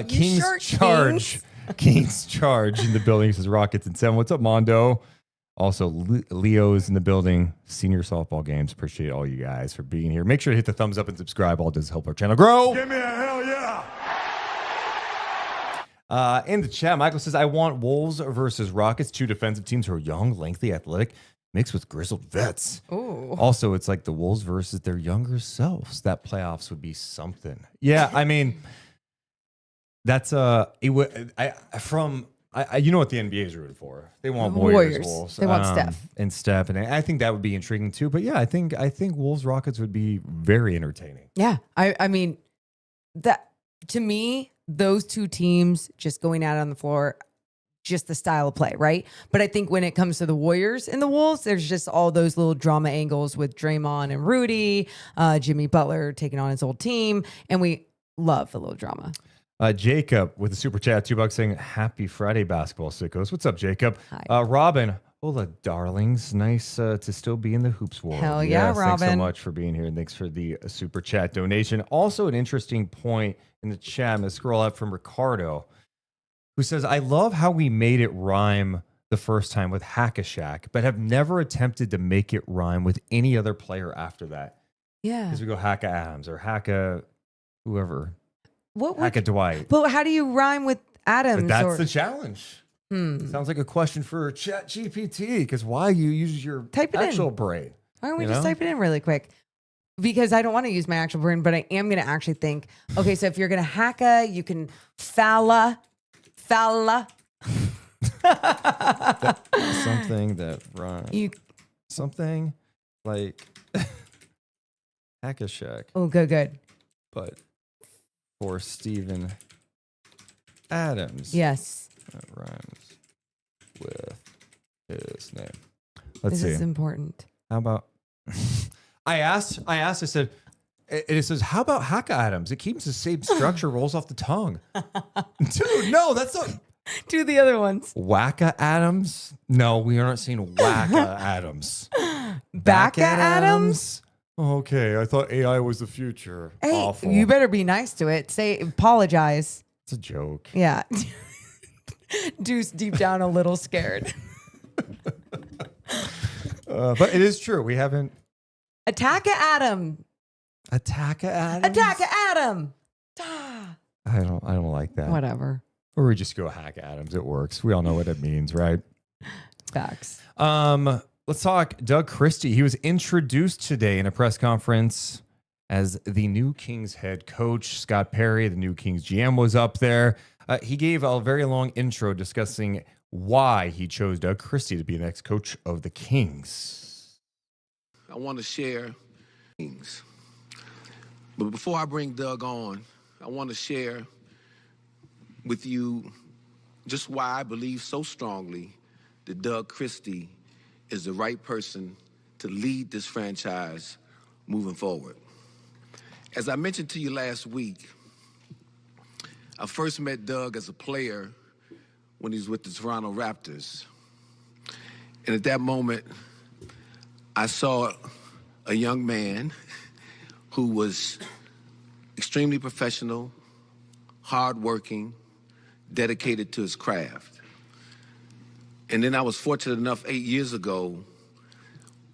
King's Charge. King's Charge in the building. Says Rockets and 7. What's up, Mondo? Also, Leo's in the building. Senior softball games. Appreciate all you guys for being here. Make sure to hit the thumbs up and subscribe. All does help our channel grow. Give me a hell yeah. In the chat, Michael says, I want Wolves versus Rockets, 2 defensive teams who are young, lengthy, athletic, mixed with grizzled vets. Ooh. Also, it's like the Wolves versus their younger selves. That playoffs would be something. Yeah, I mean, that's it would. You know what the NBA is rooting for? They want Warriors. Wolves. They want Steph and Steph, and I think that would be intriguing too. But yeah, I think Wolves Rockets would be very entertaining. Yeah, I mean, that to me, those two teams just going out on the floor, just the style of play, right? But I think when it comes to the Warriors and the Wolves, there's just all those little drama angles with Draymond and Rudy, Jimmy Butler taking on his old team, and we love the little drama. Jacob with the super chat, $2 saying happy Friday, basketball sickos. What's up, Jacob? Hi. Robin, hola, darlings. Nice to still be in the hoops world. Hell yeah, yes, Robin. Thanks so much for being here, and thanks for the super chat donation. Also, an interesting point in the chat. I'm going to scroll up from Ricardo, who says, I love how we made it rhyme the first time with Hack-a-Shack, but have never attempted to make it rhyme with any other player after that. Yeah. Because we go Hacka-Adams or Hacka-whoever. Hacka-Dwight. But how do you rhyme with Adams? But that's the challenge. Sounds like a question for ChatGPT, because why you use your actual brain? Why don't we just type it in really quick? Because I don't want to use my actual brain, but I am going to actually think, okay, so if you're going to hacka, you can falla. Something that rhymes. Something like Hack-a-Shack. Oh, good. But for Steven Adams. Yes. That rhymes with his name. Let's see. This is important. How about I asked, I said, it says, how about Hack-a-Adams? It keeps the same structure, rolls off the tongue. Dude, no, that's not. Do the other ones. Wacka-Adams? No, we aren't seeing Wacka-Adams. Back-a-Adams? Okay, I thought AI was the future. Hey, Awful. you better be nice to it. Say, apologize. It's a joke. Yeah. Deuce deep down a little scared. But it is true. We haven't. Attack-a-Adam. Attack-a-Adams? Attack-a-Adam. I don't like that. Whatever. Or we just go Hack-a-Adams. It works. We all know what it means, right? Facts. Let's talk Doug Christie. He was introduced today in a press conference as the new Kings head coach. Scott Perry, the new Kings GM, was up there. He gave a very long intro discussing why he chose Doug Christie to be the next coach of the Kings. I want to share things. But before I bring Doug on, I want to share with you just why I believe so strongly that Doug Christie is the right person to lead this franchise moving forward. As I mentioned to you last week, I first met Doug as a player when he was with the Toronto Raptors. And at that moment, I saw a young man who was extremely professional, hardworking, dedicated to his craft. And then I was fortunate enough 8 years ago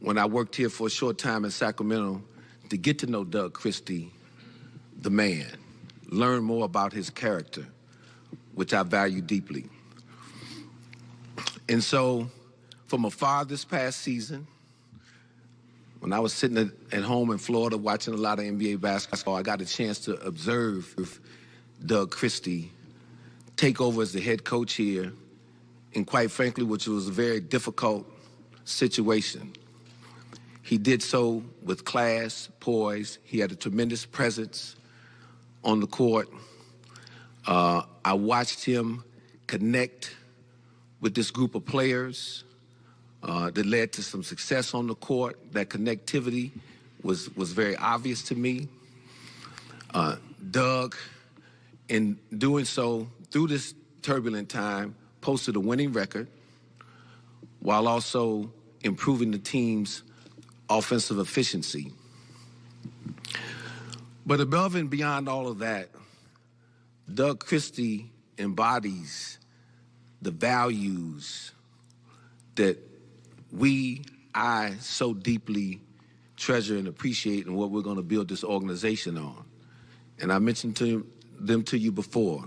when I worked here for a short time in Sacramento to get to know Doug Christie, the man, learn more about his character, which I value deeply. And so from afar this past season, when I was sitting at home in Florida watching a lot of NBA basketball, I got a chance to observe Doug Christie take over as the head coach here, and quite frankly, which was a very difficult situation. He did so with class, poise. He had a tremendous presence on the court. I watched him connect with this group of players that led to some success on the court. That connectivity was very obvious to me. Doug, in doing so through this turbulent time, posted a winning record while also improving the team's offensive efficiency. But above and beyond all of that, Doug Christie embodies the values that I so deeply treasure and appreciate and what we're going to build this organization on. And I mentioned them to you before.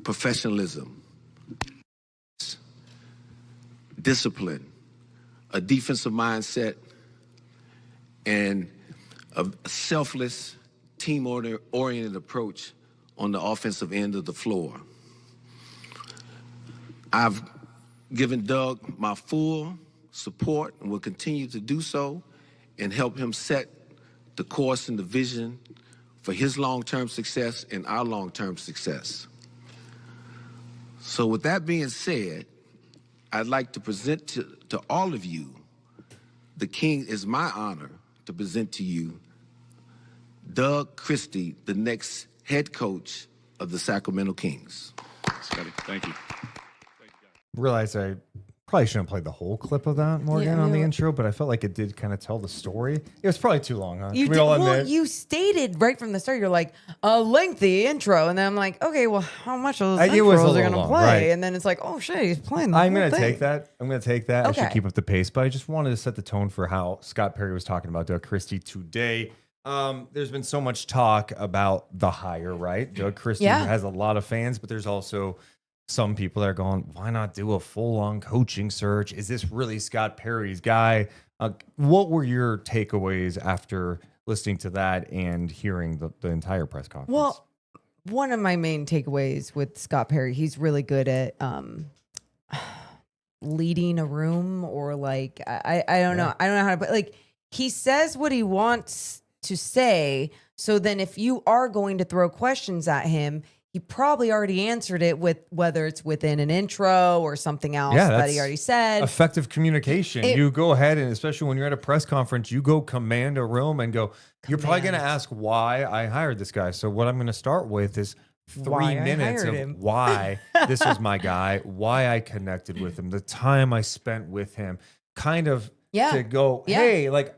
Professionalism, discipline, a defensive mindset, and a selfless, team-oriented approach on the offensive end of the floor. I've given Doug my full support and will continue to do so and help him set the course and the vision for his long-term success and our long-term success. So with that being said, I'd like to present to all of you, it's my honor to present to you Doug Christie, the next head coach of the Sacramento Kings. Scotty, thank you. Realize I probably shouldn't play the whole clip of that, Morgan, on the intro, but I felt like it did kind of tell the story. It was probably too long, huh? You stated right from the start, you're like, a lengthy intro. And then I'm like, okay, well, how much of those intros are going to play? Right. And then it's like, oh, shit, he's playing the whole thing. I'm going to take that. Okay. I should keep up the pace, but I just wanted to set the tone for how Scott Perry was talking about Doug Christie today. There's been so much talk about the hire, right? Doug Christie has a lot of fans, but there's also some people that are going, why not do a full-on coaching search? Is this really Scott Perry's guy? What were your takeaways after listening to that and hearing the entire press conference? Well, one of my main takeaways with Scott Perry, he's really good at leading a room, or like, I don't know. I don't know how to put, like, he says what he wants to say. So then if you are going to throw questions at him, he probably already answered it with whether it's within an intro or something else that he already said. Effective communication. You go ahead, and especially when you're at a press conference, you go command a room and go, you're probably going to ask why I hired this guy. So what I'm going to start with is 3 minutes of why this is my guy, why I connected with him, the time I spent with him, kind of to go, hey, like,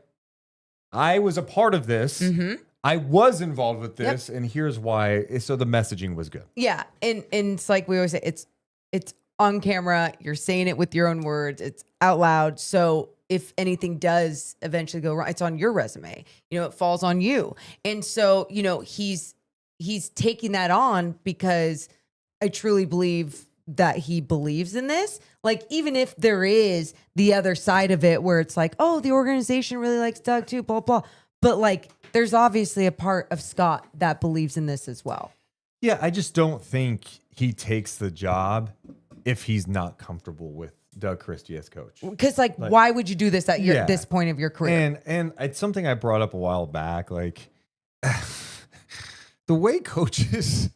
I was a part of this. Mm-hmm. I was involved with this, and here's why. So the messaging was good. Yeah, and it's like we always say, it's on camera. You're saying it with your own words. It's out loud. So if anything does eventually go wrong, it's on your resume. You know, it falls on you. And so, you know, he's taking that on because I truly believe that he believes in this. Like, even if there is the other side of it where it's like, oh, the organization really likes Doug too, blah, blah. But like, there's obviously a part of Scott that believes in this as well. Yeah, I just don't think he takes the job if he's not comfortable with Doug Christie as coach. Because like, why would you do this at this point of your career? And it's something I brought up a while back. Like, the way coaches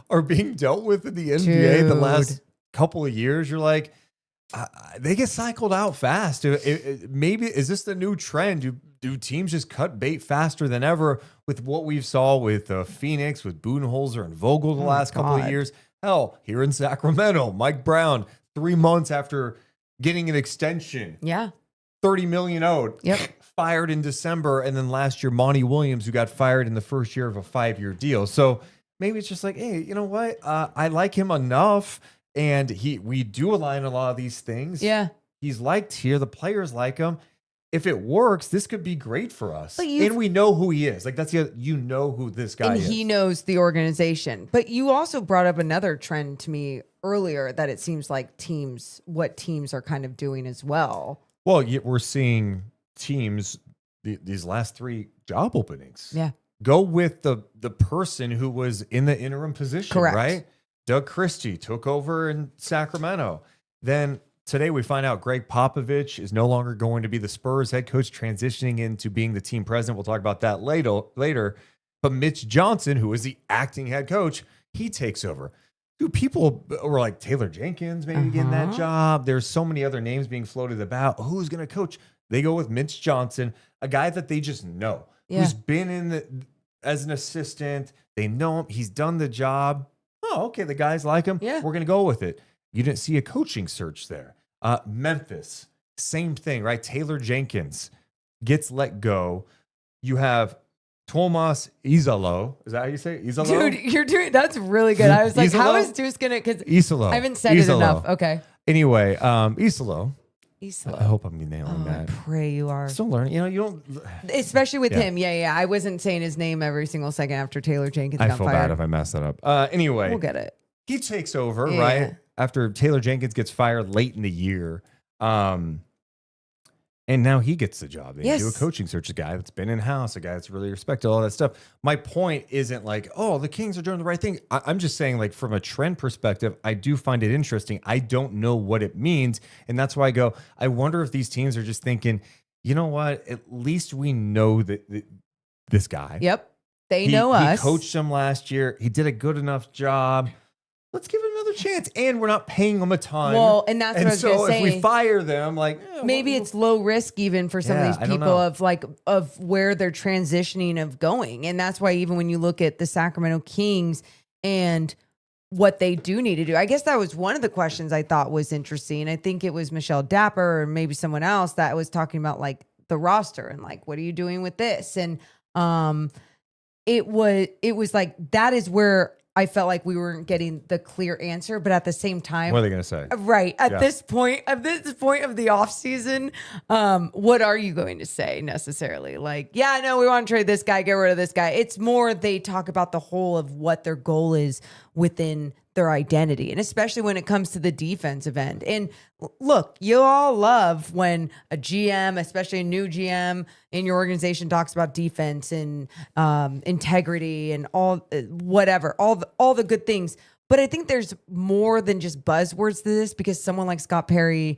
are being dealt with in the NBA the last couple of years, you're like, they get cycled out fast. Maybe is this the new trend? Do teams just cut bait faster than ever with what we've saw with Phoenix, with Budenholzer and Vogel the last couple of years? Hell, here in Sacramento, Mike Brown, 3 months after getting an extension, $30 million owed, fired in December, and then last year Monty Williams, who got fired in the first year of a 5-year deal. So maybe it's just like, hey, you know what? I like him enough. And we do align a lot of these things. Yeah. He's liked here. The players like him. If it works, this could be great for us. And we know who he is. Like, that's you know who this guy is. And he knows the organization. But you also brought up another trend to me earlier that it seems like what teams are kind of doing as well. Well, we're seeing teams, these last 3 job openings. Yeah. Go with the person who was in the interim position. Correct. Right? Doug Christie took over in Sacramento. Then today we find out Greg Popovich is no longer going to be the Spurs head coach, transitioning into being the team president. We'll talk about that later. But Mitch Johnson, who is the acting head coach, he takes over. Dude, people were like Taylor Jenkins maybe getting that job. There's so many other names being floated about. Who's going to coach? They go with Mitch Johnson, a guy that they just know, who's been as an assistant. They know him. He's done the job. Oh, okay, the guys like him. Yeah. We're going to go with it. You didn't see a coaching search there. Memphis, same thing, right? Taylor Jenkins gets let go. You have Tomas Izalo. Is that how you say it? Izalo? Dude, that's really good. I was like, how Isalo? is Deuce gonna? Because Isalo. I haven't said it enough. Okay, Anyway, Isalo. Isalo. I hope I'm nailing I that. pray you are. Still learning. You know, you don't. Especially with him. Yeah. I wasn't saying his name every single second after Taylor Jenkins I got feel fired. bad if I mess that up. Anyway, We'll get it. he takes over, Yeah. right? After Taylor Jenkins gets fired late in the year. And now he gets the job. They do a coaching search, a guy that's been in-house, a guy that's really respected, all that stuff. My point isn't like, oh, the Kings are doing the right thing. I'm just saying, like, from a trend perspective, I do find it interesting. I don't know what it means. And that's why I go, I wonder if these teams are just thinking, you know what? At least we know that this guy. Yep. They know us. He coached him last year. He did a good enough job. Let's give it another chance. And we're not paying them a ton. Well, and that's what I was going to say. If we fire them, like maybe it's low risk even for some of these people of where they're transitioning of going. And that's why even when you look at the Sacramento Kings and what they do need to do, I guess that was one of the questions I thought was interesting. I think it was Michelle Dapper or maybe someone else that was talking about like the roster and like, what are you doing with this? And it was like, that is where I felt like we weren't getting the clear answer, but at the same time, what are they going to say? Right. At this point of the off season, what are you going to say necessarily? Like, yeah, no, we want to trade this guy, get rid of this guy. It's more they talk about the whole of what their goal is within their identity, and especially when it comes to the defensive end. And look, you all love when a GM, especially a new GM in your organization, talks about defense and integrity and all the good things. But I think there's more than just buzzwords to this, because someone like Scott Perry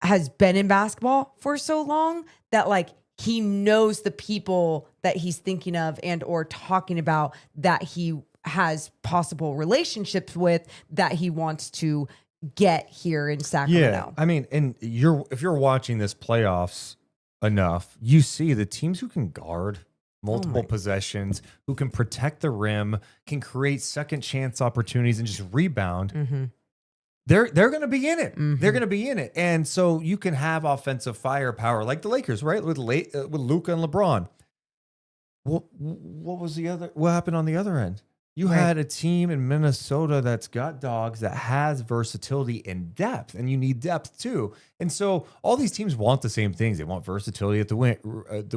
has been in basketball for so long that like he knows the people that he's thinking of and or talking about that he has possible relationships with that he wants to get here in Sacramento. Yeah, I mean, and if you're watching this playoffs enough, you see the teams who can guard multiple possessions, who can protect the rim, can create second chance opportunities and just rebound. Mm-hmm. They're going to be in it. Mm-hmm. They're going to be in it, and so you can have offensive firepower like the Lakers, right? With Luka and LeBron. What was the other? What happened on the other end? You had a team in Minnesota that's got dogs, that has versatility and depth, and you need depth too. And so all these teams want the same things. They want versatility at the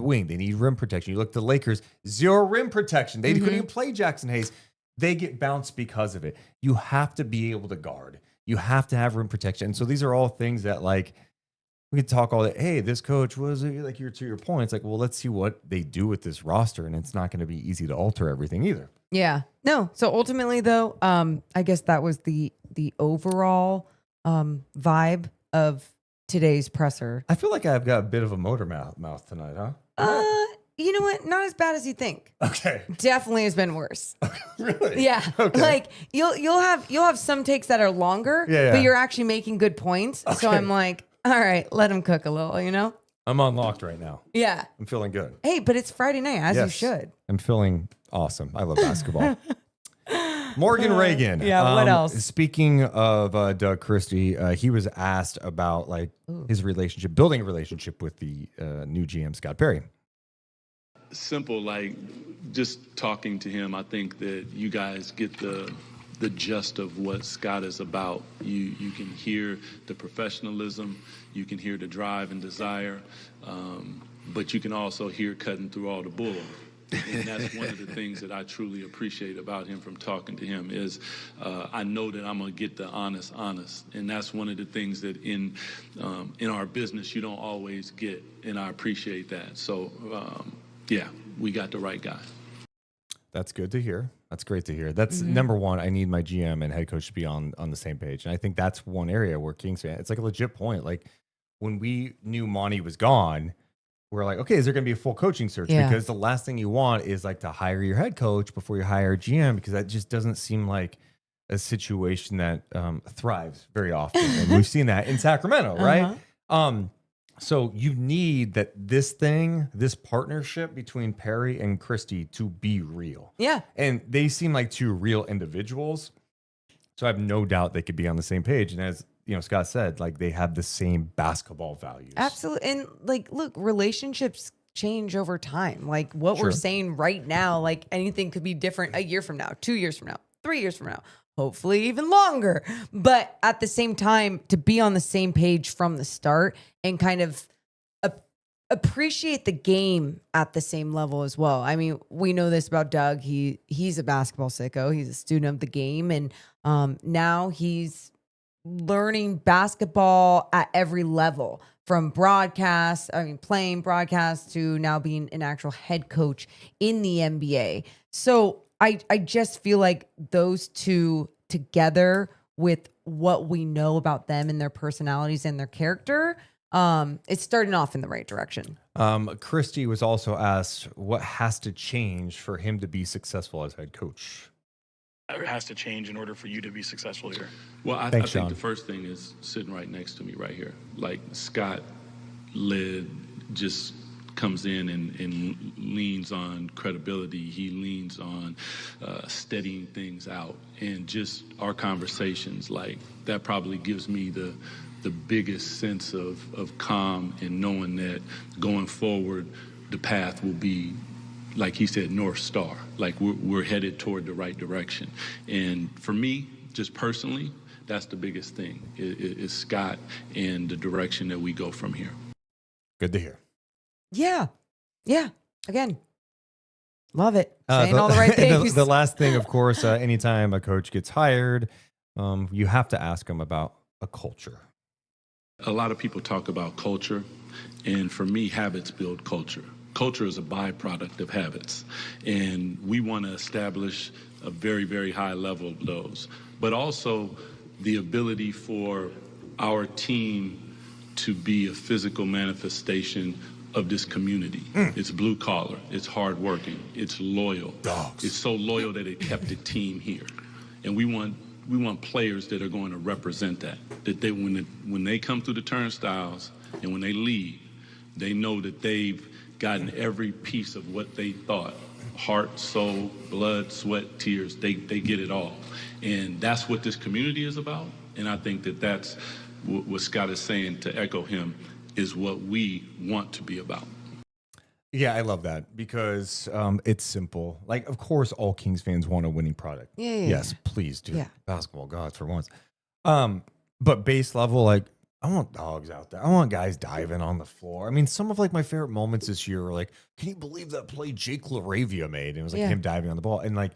wing. They need rim protection. You look at the Lakers, zero rim protection. They couldn't even play Jackson Hayes. They get bounced because of it. You have to be able to guard. You have to have rim protection. And so these are all things that, like, we could talk all that. Hey, this coach was like, to your point. It's like, well, let's see what they do with this roster, and it's not going to be easy to alter everything either. Yeah. No. So ultimately, though, I guess that was the overall vibe of today's presser. I feel like I've got a bit of a motor mouth tonight, huh? You know what? Not as bad as you think. Okay. Definitely has been worse. Really? Yeah. Okay. Like you'll have some takes that are longer, but you're actually making good points. Okay. So I'm like, all right, let him cook a little, you know? I'm unlocked right now. Yeah. I'm feeling good. Hey, but it's Friday night, as you should. I'm feeling awesome. I love basketball. Morgan Reagan. Yeah, what else? Speaking of Doug Christie, he was asked about like his relationship, building a relationship with the new GM, Scott Perry. Simple, like just talking to him, I think that you guys get the gist of what Scott is about. You can hear the professionalism, you can hear the drive and desire, but you can also hear cutting through all the bull. And that's one of the things that I truly appreciate about him from talking to him is I know that I'm going to get the honest. And that's one of the things that in our business you don't always get, and I appreciate that. So, yeah, we got the right guy. That's good to hear. That's great to hear. That's number one. I need my GM and head coach to be on the same page. And I think that's one area where Kings fan, it's like a legit point. Like when we knew Monty was gone, we're like, okay, is there going to be a full coaching search? Yeah. Because the last thing you want is like to hire your head coach before you hire a GM, because that just doesn't seem like a situation that thrives very often. And we've seen that in Sacramento, right? So you need this partnership between Perry and Christie to be real. Yeah. And they seem like two real individuals. So I have no doubt they could be on the same page. And as Scott said, like they have the same basketball values. Absolutely. And like, look, relationships change over time. Like what we're saying right now, like anything could be different a year from now, 2 years from now, 3 years from now, hopefully even longer. But at the same time, to be on the same page from the start and kind of appreciate the game at the same level as well. I mean, we know this about Doug. He's a basketball sicko. He's a student of the game. And now he's learning basketball at every level, from broadcast, playing broadcast, to now being an actual head coach in the NBA. So I just feel like those two together with what we know about them and their personalities and their character, it's starting off in the right direction. Christie was also asked what has to change for him to be successful as head coach. It has to change in order for you to be successful here. Well, I Thanks, think Sean. the first thing is sitting right next to me right here. Like Scott led just comes in and leans on credibility. He leans on steadying things out, and just our conversations, like that probably gives me the biggest sense of calm and knowing that going forward, the path will be, like he said, North Star. Like we're headed toward the right direction. And for me, just personally, that's the biggest thing is Scott and the direction that we go from here. Good to hear. Yeah. Again, love it. Saying all the right things. The last thing, of course, anytime a coach gets hired, you have to ask them about a culture. A lot of people talk about culture, and for me, habits build culture. Culture is a byproduct of habits, and we want to establish a very, very high level of those, but also the ability for our team to be a physical manifestation of this community. It's blue collar, it's hardworking, it's loyal. Dogs. It's so loyal that it kept the team here, and we want players that are going to represent that they when they come through the turnstiles and when they leave, they know that they've gotten every piece of what they thought. Heart, soul, blood, sweat, tears, they get it all. And that's what this community is about. And I think that that's what Scott is saying, to echo him, is what we want to be about. Yeah, I love that because it's simple. Like, of course, all Kings fans want a winning product. Yeah. Yes, please do. Yeah. Basketball gods for once. But base level, like, I want dogs out there. I want guys diving on the floor. I mean, some of like my favorite moments this year were like, can you believe that play Jake LaRavia made? And it was like him diving on the ball. And like,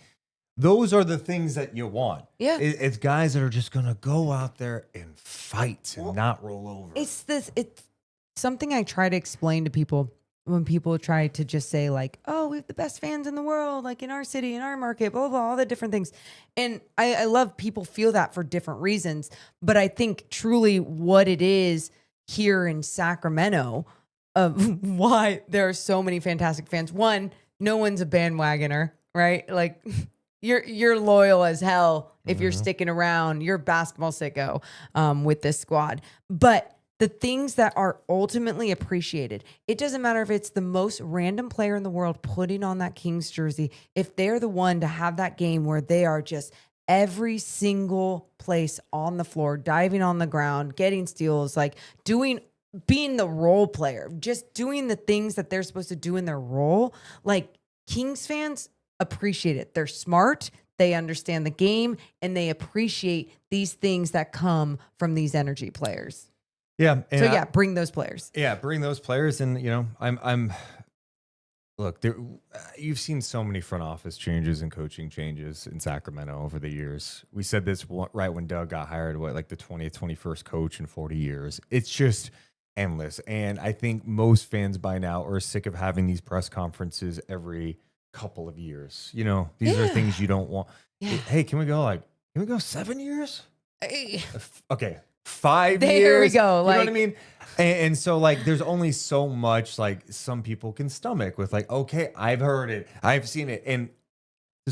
those are the things that you want. Yeah. It's guys that are just going to go out there and fight and not roll over. It's something I try to explain to people when people try to just say like, oh, we have the best fans in the world, like in our city, in our market, blah, blah, blah, all the different things. And I love people feel that for different reasons. But I think truly what it is here in Sacramento of why there are so many fantastic fans. One, no one's a bandwagoner, right? Like you're loyal as hell if you're sticking around. You're a basketball sicko with this squad. But the things that are ultimately appreciated, it doesn't matter if it's the most random player in the world putting on that Kings jersey, if they're the one to have that game where they are just every single place on the floor, diving on the ground, getting steals, like being the role player, just doing the things that they're supposed to do in their role. Like Kings fans appreciate it. They're smart. They understand the game, and they appreciate these things that come from these energy players. Yeah. So bring those players. Yeah, bring those players. And, you know, I'm look, you've seen so many front office changes and coaching changes in Sacramento over the years. We said this right when Doug got hired, like the 20th, 21st coach in 40 years. It's just endless. And I think most fans by now are sick of having these press conferences every couple of years. You know, these are things you don't want. Yeah. Hey, can we go 7 years? Hey. Okay. 5 years. There we go. You know Like, what I mean? And so like, there's only so much like some people can stomach with like, okay, I've heard it, I've seen it. And to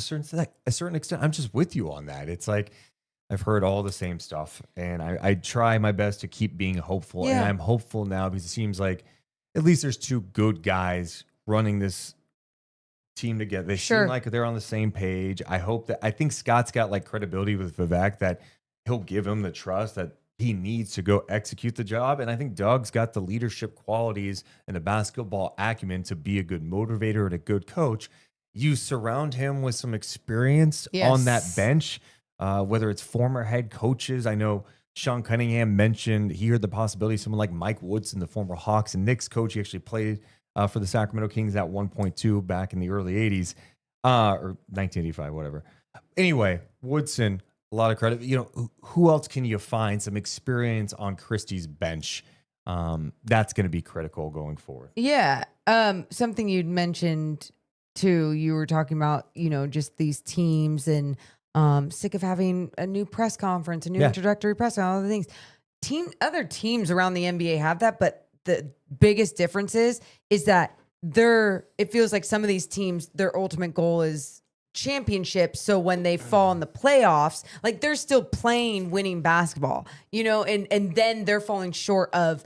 a certain extent, I'm just with you on that. It's like, I've heard all the same stuff, and I try my best to keep being hopeful. Yeah. And I'm hopeful now because it seems like at least there's two good guys running this team together. They seem like they're on the same page. I think Scott's got like credibility with Vivek that he'll give him the trust that he needs to go execute the job. And I think Doug's got the leadership qualities and the basketball acumen to be a good motivator and a good coach. You surround him with some experience on that bench, whether it's former head coaches. I know Sean Cunningham mentioned he heard the possibility of someone like Mike Woodson, the former Hawks and Knicks coach. He actually played for the Sacramento Kings at 1.2 back in the early 80s or 1985, whatever. Anyway, Woodson, a lot of credit. You know, who else can you find some experience on Christie's bench? That's going to be critical going forward. Yeah. Something you'd mentioned too, you were talking about, you know, just these teams and sick of having a new press conference, a new introductory press, all the things. Other teams around the NBA have that, but the biggest difference is that it feels like some of these teams, their ultimate goal is championship. So when they fall in the playoffs, like they're still playing winning basketball, you know, and then they're falling short of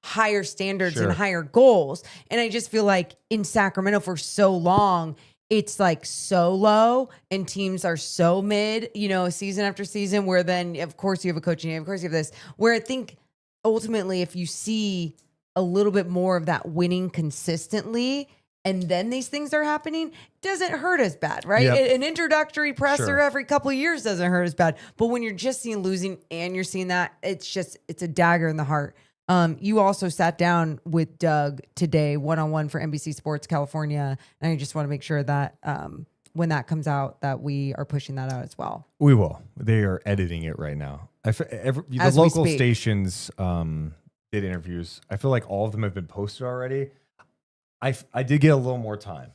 higher standards and higher goals. And I just feel like in Sacramento for so long, it's like so low and teams are so mid, you know, season after season, where then of course you have a coaching, of course you have this, where I think ultimately if you see a little bit more of that winning consistently, and then these things are happening, doesn't hurt as bad, right? Yep. An introductory presser every couple of years doesn't hurt as bad. But when you're just seeing losing and you're seeing that, it's a dagger in the heart. You also sat down with Doug today, one-on-one for NBC Sports California. And I just want to make sure that when that comes out, that we are pushing that out as well. We will. They are editing it right now. The local stations did interviews. I feel like all of them have been posted already. I did get a little more time.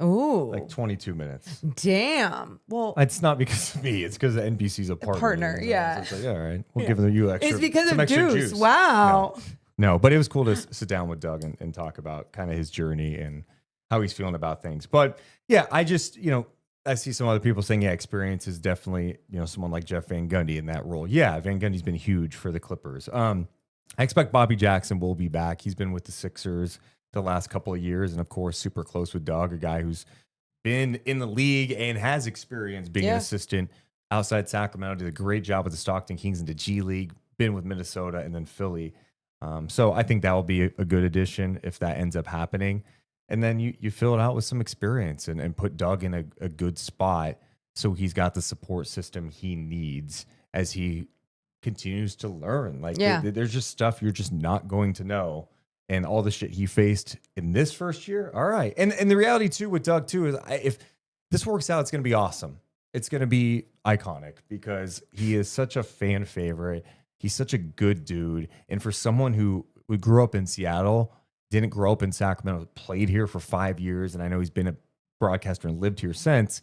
Ooh. Like 22 minutes. Damn. Well, it's not because of me. It's because NBC's a partner. Yeah. So it's like, all right, we'll give you extra. It's because of extra Deuce. Juice. Wow. No, but it was cool to sit down with Doug and talk about kind of his journey and how he's feeling about things. But yeah, I just, you know, I see some other people saying, yeah, experience is definitely, you know, someone like Jeff Van Gundy in that role. Yeah, Van Gundy's been huge for the Clippers. I expect Bobby Jackson will be back. He's been with the Sixers the last couple of years, and of course, super close with Doug, a guy who's been in the league and has experience being an assistant outside Sacramento. Did a great job with the Stockton Kings in the G League, been with Minnesota and then Philly. So I think that will be a good addition if that ends up happening. And then you fill it out with some experience and put Doug in a good spot so he's got the support system he needs as he continues to learn. Like there's just stuff you're just not going to know. And all the shit he faced in this first year. All right. And the reality too with Doug too is if this works out, it's going to be awesome. It's going to be iconic because he is such a fan favorite. He's such a good dude. And for someone who grew up in Seattle, didn't grow up in Sacramento, played here for 5 years. And I know he's been a broadcaster and lived here since.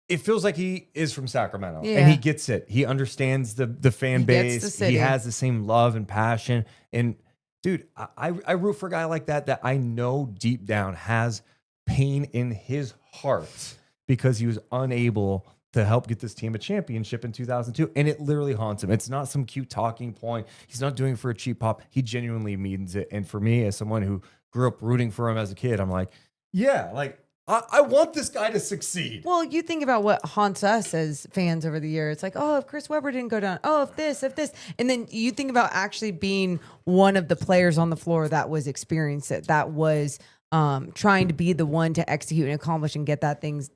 It feels like he is from Sacramento and he gets it. He understands the fan base. He has the same love and passion. And dude, I root for a guy like that I know deep down has pain in his heart because he was unable to help get this team a championship in 2002. And it literally haunts him. It's not some cute talking point. He's not doing it for a cheap pop. He genuinely means it. And for me, as someone who grew up rooting for him as a kid, I'm like, yeah, like I want this guy to succeed. Well, you think about what haunts us as fans over the years. It's like, oh, if Chris Webber didn't go down. Oh, if this. And then you think about actually being one of the players on the floor that was experienced it, that was trying to be the one to execute and accomplish and get that thing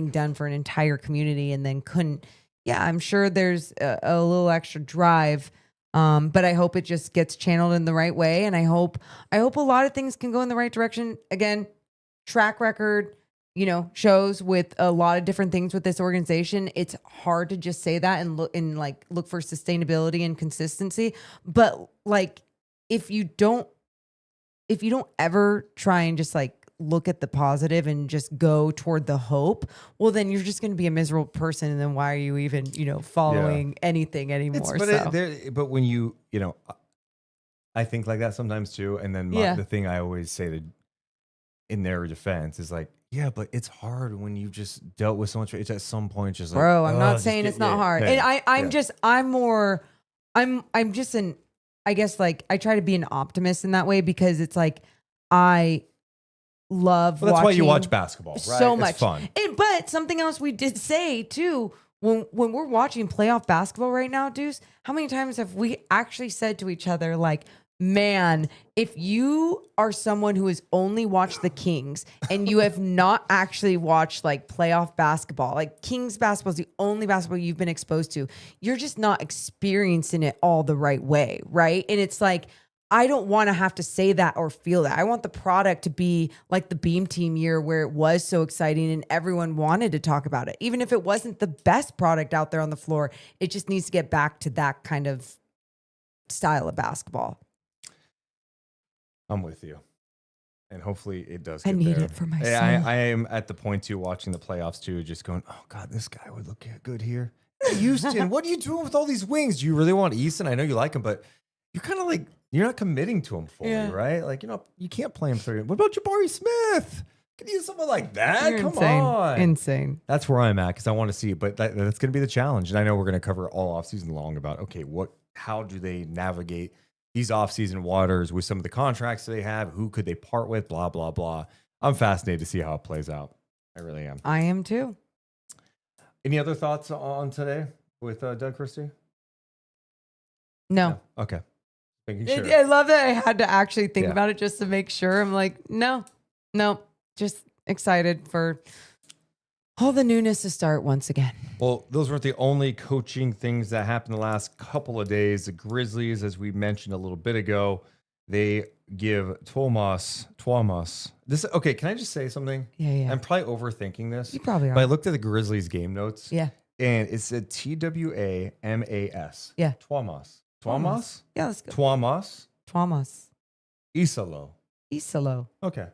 done for an entire community and then couldn't. Yeah, I'm sure there's a little extra drive. But I hope it just gets channeled in the right way. And I hope a lot of things can go in the right direction. Again, track record, you know, shows with a lot of different things with this organization. It's hard to just say that and look for sustainability and consistency. But like, if you don't ever try and just like look at the positive and just go toward the hope, well, then you're just going to be a miserable person. And then why are you even, you know, following anything anymore? But when you know, I think like that sometimes too. And then the thing I always say in their defense is like, yeah, but it's hard when you've just dealt with so much. It's at some point just like, bro, I'm not saying it's not hard. And I'm just I guess like I try to be an optimist in that way because it's like, I love watching. That's why you watch basketball, right? So much. It's fun. But something else we did say too when we're watching playoff basketball right now, Deuce, how many times have we actually said to each other, like, man, if you are someone who has only watched the Kings and you have not actually watched like playoff basketball, like Kings basketball is the only basketball you've been exposed to, you're just not experiencing it all the right way, right? And it's like, I don't want to have to say that or feel that. I want the product to be like the Beam Team year where it was so exciting and everyone wanted to talk about it. Even if it wasn't the best product out there on the floor, it just needs to get back to that kind of style of basketball. I'm with you. And hopefully it does I get need there. it for my soul. I am at the point too, watching the playoffs too, just going, oh God, this guy would look good here. Houston, what are you doing with all these wings? Do you really want Easton? I know you like him, but you're kind of like, you're not committing to him fully, right? Like, you can't play him 30. What about Jabari Smith? Can you use someone like that? You're Come insane. on. Insane. That's where I'm at because I want to see it, but that's going to be the challenge. And I know we're going to cover all offseason long about, okay, how do they navigate these offseason waters with some of the contracts that they have? Who could they part with? Blah, blah, blah. I'm fascinated to see how it plays out. I really am. I am too. Any other thoughts on today with Doug Christie? No. Okay. Making sure. I love that I had to actually think Yeah. about it just to make sure. I'm like, no, just excited for all the newness to start once again. Well, those weren't the only coaching things that happened the last couple of days. The Grizzlies, as we mentioned a little bit ago, they give Tuomas. This okay, can I just say something? Yeah. I'm probably overthinking this. You probably are. But I looked at the Grizzlies game notes. Yeah. And it said Twamas. Yeah. Tuomas. Yeah, let's go. Tuomas. Isalo. Isalo. Okay.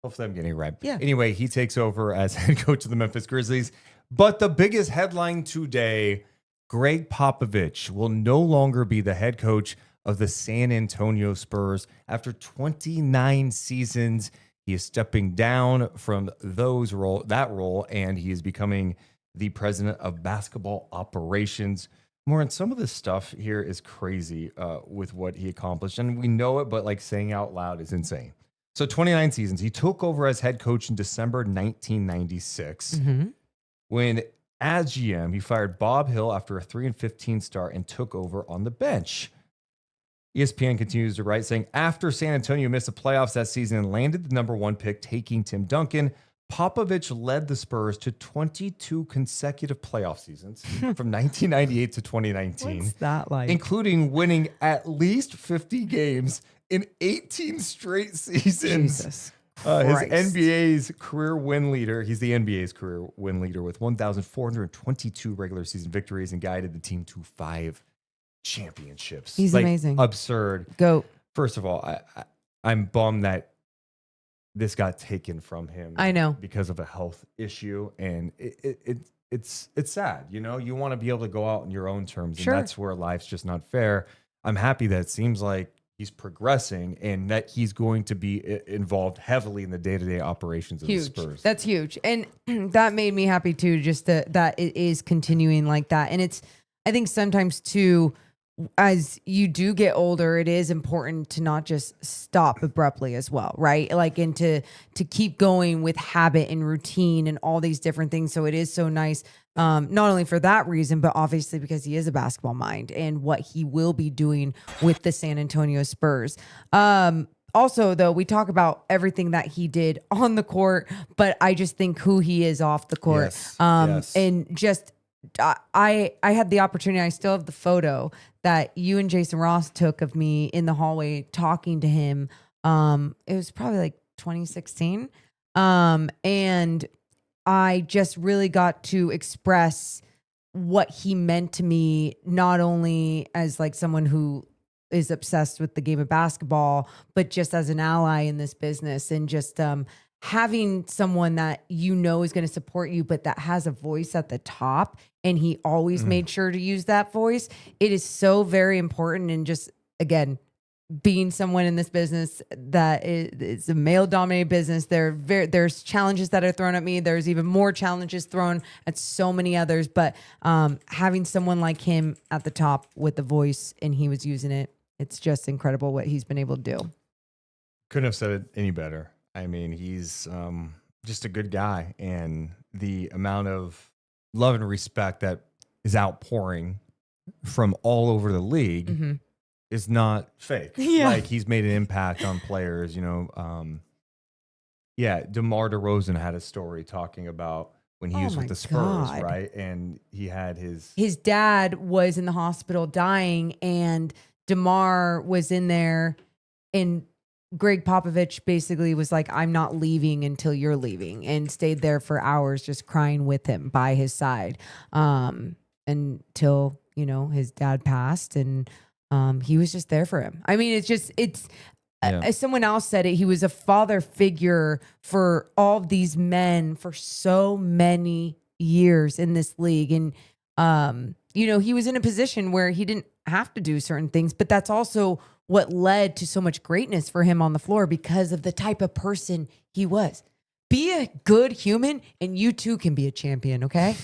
Hopefully I'm getting it right. Yeah. Anyway, he takes over as head coach of the Memphis Grizzlies. But the biggest headline today, Greg Popovich will no longer be the head coach of the San Antonio Spurs. After 29 seasons, he is stepping down from that role, and he is becoming the president of basketball operations. More, and some of this stuff here is crazy with what he accomplished. And we know it, but like saying out loud is insane. So 29 seasons. He took over as head coach in December 1996. Mm-hmm. When, as GM, he fired Bob Hill after a 3-15 start and took over on the bench. ESPN continues to write, saying, after San Antonio missed the playoffs that season and landed the number one pick, taking Tim Duncan, Popovich led the Spurs to 22 consecutive playoff seasons from 1998 to 2019. What's that like? Including winning at least 50 games in 18 straight seasons. Jesus His Christ. NBA's career win leader. He's the NBA's career win leader with 1,422 regular season victories and guided the team to 5 championships. He's amazing. Absurd. Go. First of all, I'm bummed that this got taken from him. I know. Because of a health issue, and it's sad. You know, you want to be able to go out on your own terms, Sure. and that's where life's just not fair. I'm happy that it seems like he's progressing and that he's going to be involved heavily in the day-to-day operations of the Spurs. That's huge. And that made me happy too, just that it is continuing like that. And I think sometimes too, as you do get older, it is important to not just stop abruptly as well, right? Like, and to keep going with habit and routine and all these different things. So it is so nice, not only for that reason, but obviously because he is a basketball mind and what he will be doing with the San Antonio Spurs. Also, though, we talk about everything that he did on the court, but I just think who he is off the court. Yes. And just I had the opportunity. I still have the photo that you and Jason Ross took of me in the hallway talking to him. It was probably like 2016. And I just really got to express what he meant to me, not only as like someone who is obsessed with the game of basketball, but just as an ally in this business, and just having someone that you know is going to support you, but that has a voice at the top. And he always made sure to use that voice. It is so very important. And just, again, being someone in this business that is a male dominated business, there's challenges that are thrown at me. There's even more challenges thrown at so many others, but having someone like him at the top with the voice, and he was using it, it's just incredible what he's been able to do. Couldn't have said it any better. I mean, he's just a good guy, and the amount of love and respect that is outpouring from all over the league is not fake. Yeah. Like he's made an impact on players, you know. DeMar DeRozan had a story talking about when he was with the Spurs, God. right? And he had his dad was in the hospital dying, and DeMar was in there, and Greg Popovich basically was like, I'm not leaving until you're leaving, and stayed there for hours just crying with him by his side until, you know, his dad passed, and he was just there for him. I mean, as someone else said it, he was a father figure for all of these men for so many years in this league. And, you know, he was in a position where he didn't have to do certain things, but that's also what led to so much greatness for him on the floor because of the type of person he was. Be a good human and you too can be a champion, okay?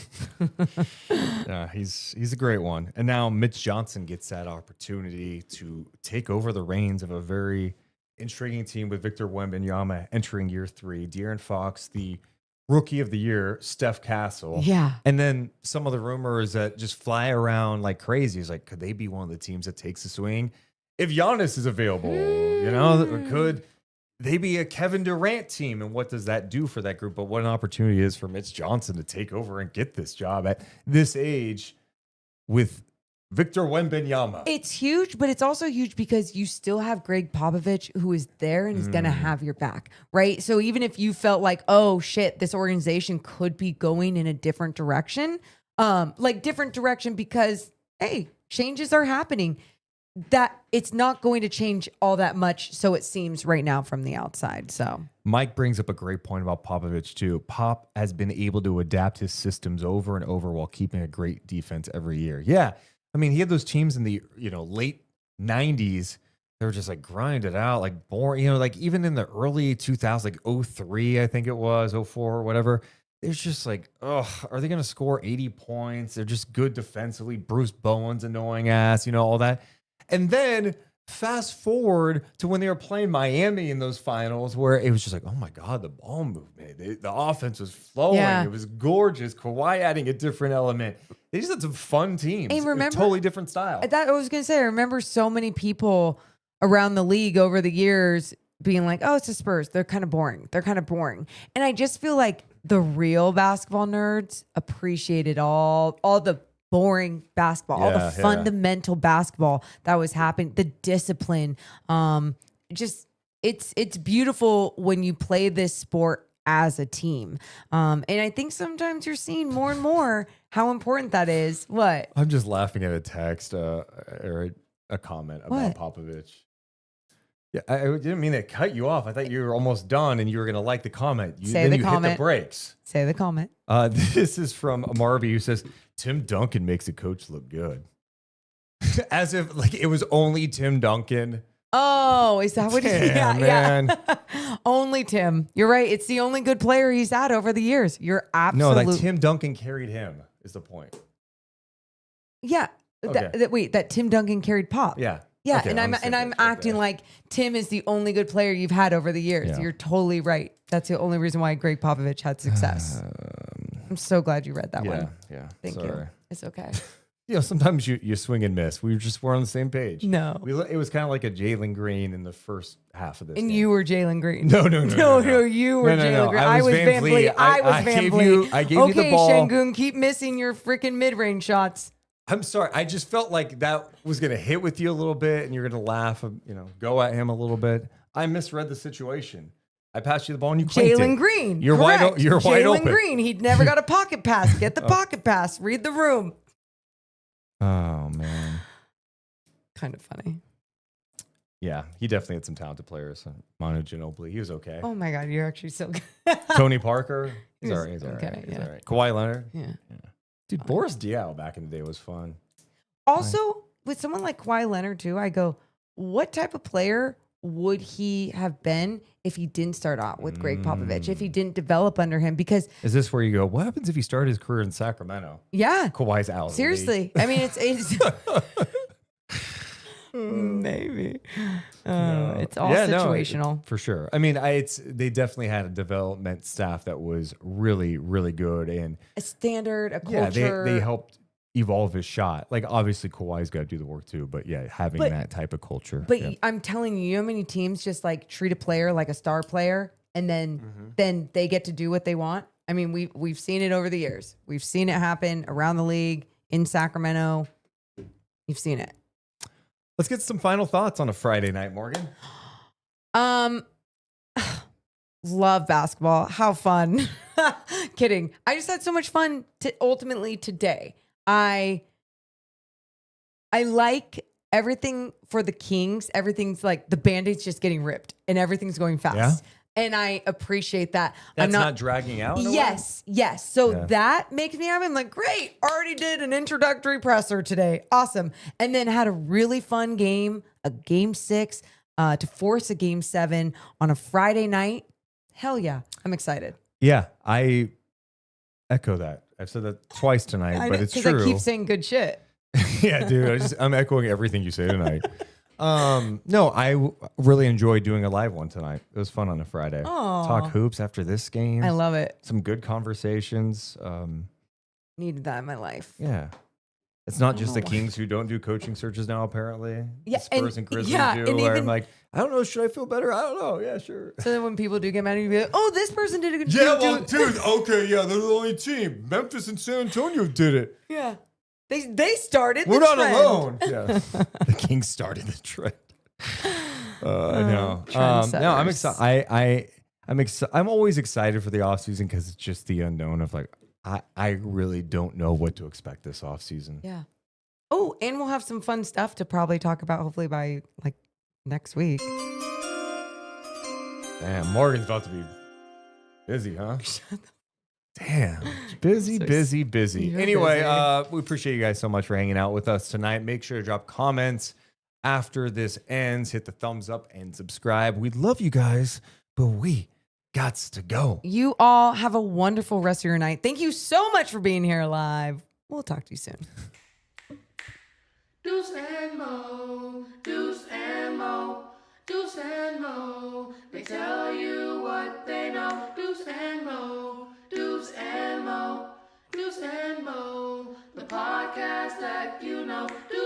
Yeah, he's a great one. And now Mitch Johnson gets that opportunity to take over the reins of a very intriguing team with Victor Wembanyama entering year 3, De'Aaron Fox, the rookie of the year, Steph Castle. Yeah. And then some of the rumors that just fly around like crazy is like, could they be one of the teams that takes a swing? If Giannis is available, you know, could they be a Kevin Durant team? And what does that do for that group? But what an opportunity it is for Mitch Johnson to take over and get this job at this age with Victor Wembanyama. It's huge, but it's also huge because you still have Greg Popovich who is there and is going to have your back, right? So even if you felt like, oh shit, this organization could be going in a different direction, because, hey, changes are happening, that it's not going to change all that much. So it seems right now from the outside. So Mike brings up a great point about Popovich too. Pop has been able to adapt his systems over and over while keeping a great defense every year. Yeah. I mean, he had those teams in the, you know, late 90s. They were just like grinded out, like boring, you know, like even in the early 2000s, like 03, I think it was, 04 or whatever. It's just like, oh, are they going to score 80 points? They're just good defensively. Bruce Bowen's annoying ass, you know, all that. And then fast forward to when they were playing Miami in those finals where it was just like, oh my God, the ball movement, the offense was flowing. Yeah. It was gorgeous. Kawhi adding a different element. They just had some fun teams. And remember, totally different style. That I was going to say, I remember so many people around the league over the years being like, oh, it's the Spurs. They're kind of boring. And I just feel like the real basketball nerds appreciated all the boring basketball, all the fundamental basketball that was happening, the discipline. Just it's beautiful when you play this sport as a team. And I think sometimes you're seeing more and more how important that is. What? I'm just laughing at a text or a comment about Popovich. Yeah, I didn't mean to cut you off. I thought you were almost done and you were going to like the comment. Say the comment. Hit the brakes. Say the comment. This is from Marby who says, Tim Duncan makes a coach look good. As if like it was only Tim Duncan. Oh, is that what he man. Yeah. Only Tim. You're right. It's the only good player he's had over the years. You're absolutely... No, that Tim Duncan carried him is the point. Yeah. Okay. That Tim Duncan carried Pop. Yeah. Yeah, okay, and I'm acting like Tim is the only good player you've had over the years. Yeah. You're totally right. That's the only reason why Greg Popovich had success. I'm so glad you read that one. Yeah. Thank you. It's okay. You know, sometimes you swing and miss. We're on the same page. No. It was kind of like a Jalen Green in the first half of this. And game. you were Jalen Green. No, you were Jalen Green. I was Van Vliet. I was Van Vliet. I gave you the ball. Okay, Şengün, keep missing your freaking mid-range shots. I'm sorry. I just felt like that was going to hit with you a little bit and you're going to laugh, go at him a little bit. I misread the situation. I passed you the ball and you claimed it. Jalen Green. You're wide open. Jalen Green. He'd never got a pocket pass. Get the pocket pass. Read the room. Oh, man. Kind of funny. Yeah, he definitely had some talented players. Manu Ginobili, he was okay. Oh, my God. You're actually so good. Tony Parker. He's all right. He's all right. right. Kawhi Leonard. Yeah. Dude, Boris Diaw back in the day was fun. Also, with someone like Kawhi Leonard, too, I go, what type of player would he have been if he didn't start out with Greg Popovich, if he didn't develop under him? Because is this where you go, what happens if he started his career in Sacramento? Yeah. Kawhi's out. Seriously. I mean, it's maybe. It's all situational. No, for sure. I mean, they definitely had a development staff that was really, really good and a standard, a culture. Yeah, they helped evolve his shot. Like obviously Kawhi's got to do the work too, but yeah, having that type of culture. But yeah. I'm telling you, how many teams just like treat a player like a star player, and then they get to do what they want. I mean, we've seen it over the years. We've seen it happen around the league, in Sacramento. You've seen it. Let's get some final thoughts on a Friday night, Morgan. Love basketball. How fun. Kidding. I just had so much fun ultimately today. I like everything for the Kings. Everything's like the Band-Aid's just getting ripped and everything's going fast. Yeah. And I appreciate that. That's not dragging out? Yes. So that makes me happy. I'm like, great. Already did an introductory presser today. Awesome. And then had a really fun game, a game 6, to force a game 7 on a Friday night. Hell yeah. I'm excited. Yeah, I echo that. I've said that twice tonight, but it's true. Because I keep saying good shit. Yeah, dude. I'm echoing everything you say tonight. No, I really enjoyed doing a live one tonight. It was fun on a Friday. Aw. Talk hoops after this game. I love it. Some good conversations. Needed that in my life. Yeah. It's not just the Kings who don't do coaching searches now, apparently. Yeah, the Spurs and Grizzlies do. and Where even- I'm like, I don't know. Should I feel better? I don't know. Yeah, sure. So then when people do get mad, you be like, oh, this person did a good Yeah, job. well, dude, okay, yeah, they're the only team. Memphis and San Antonio did it. Yeah. They started We're the not trend. alone. Yeah. The Kings started the trend. I know. No, I'm excited. I'm always excited for the offseason because it's just the unknown of like, I really don't know what to expect this offseason. Yeah. Oh, and we'll have some fun stuff to probably talk about hopefully by like next week. Damn, Morgan's about to be busy, huh? Damn. Busy. You're Anyway, busy. we appreciate you guys so much for hanging out with us tonight. Make sure to drop comments after this ends. Hit the thumbs up and subscribe. We love you guys, but we gots to go. You all have a wonderful rest of your night. Thank you so much for being here live. We'll talk to you soon. Deuce and Mo, Deuce and Mo, Deuce and Mo. They tell you what they know. Deuce and Mo, Deuce and Mo, Deuce and Mo. The podcast that you know. Deuce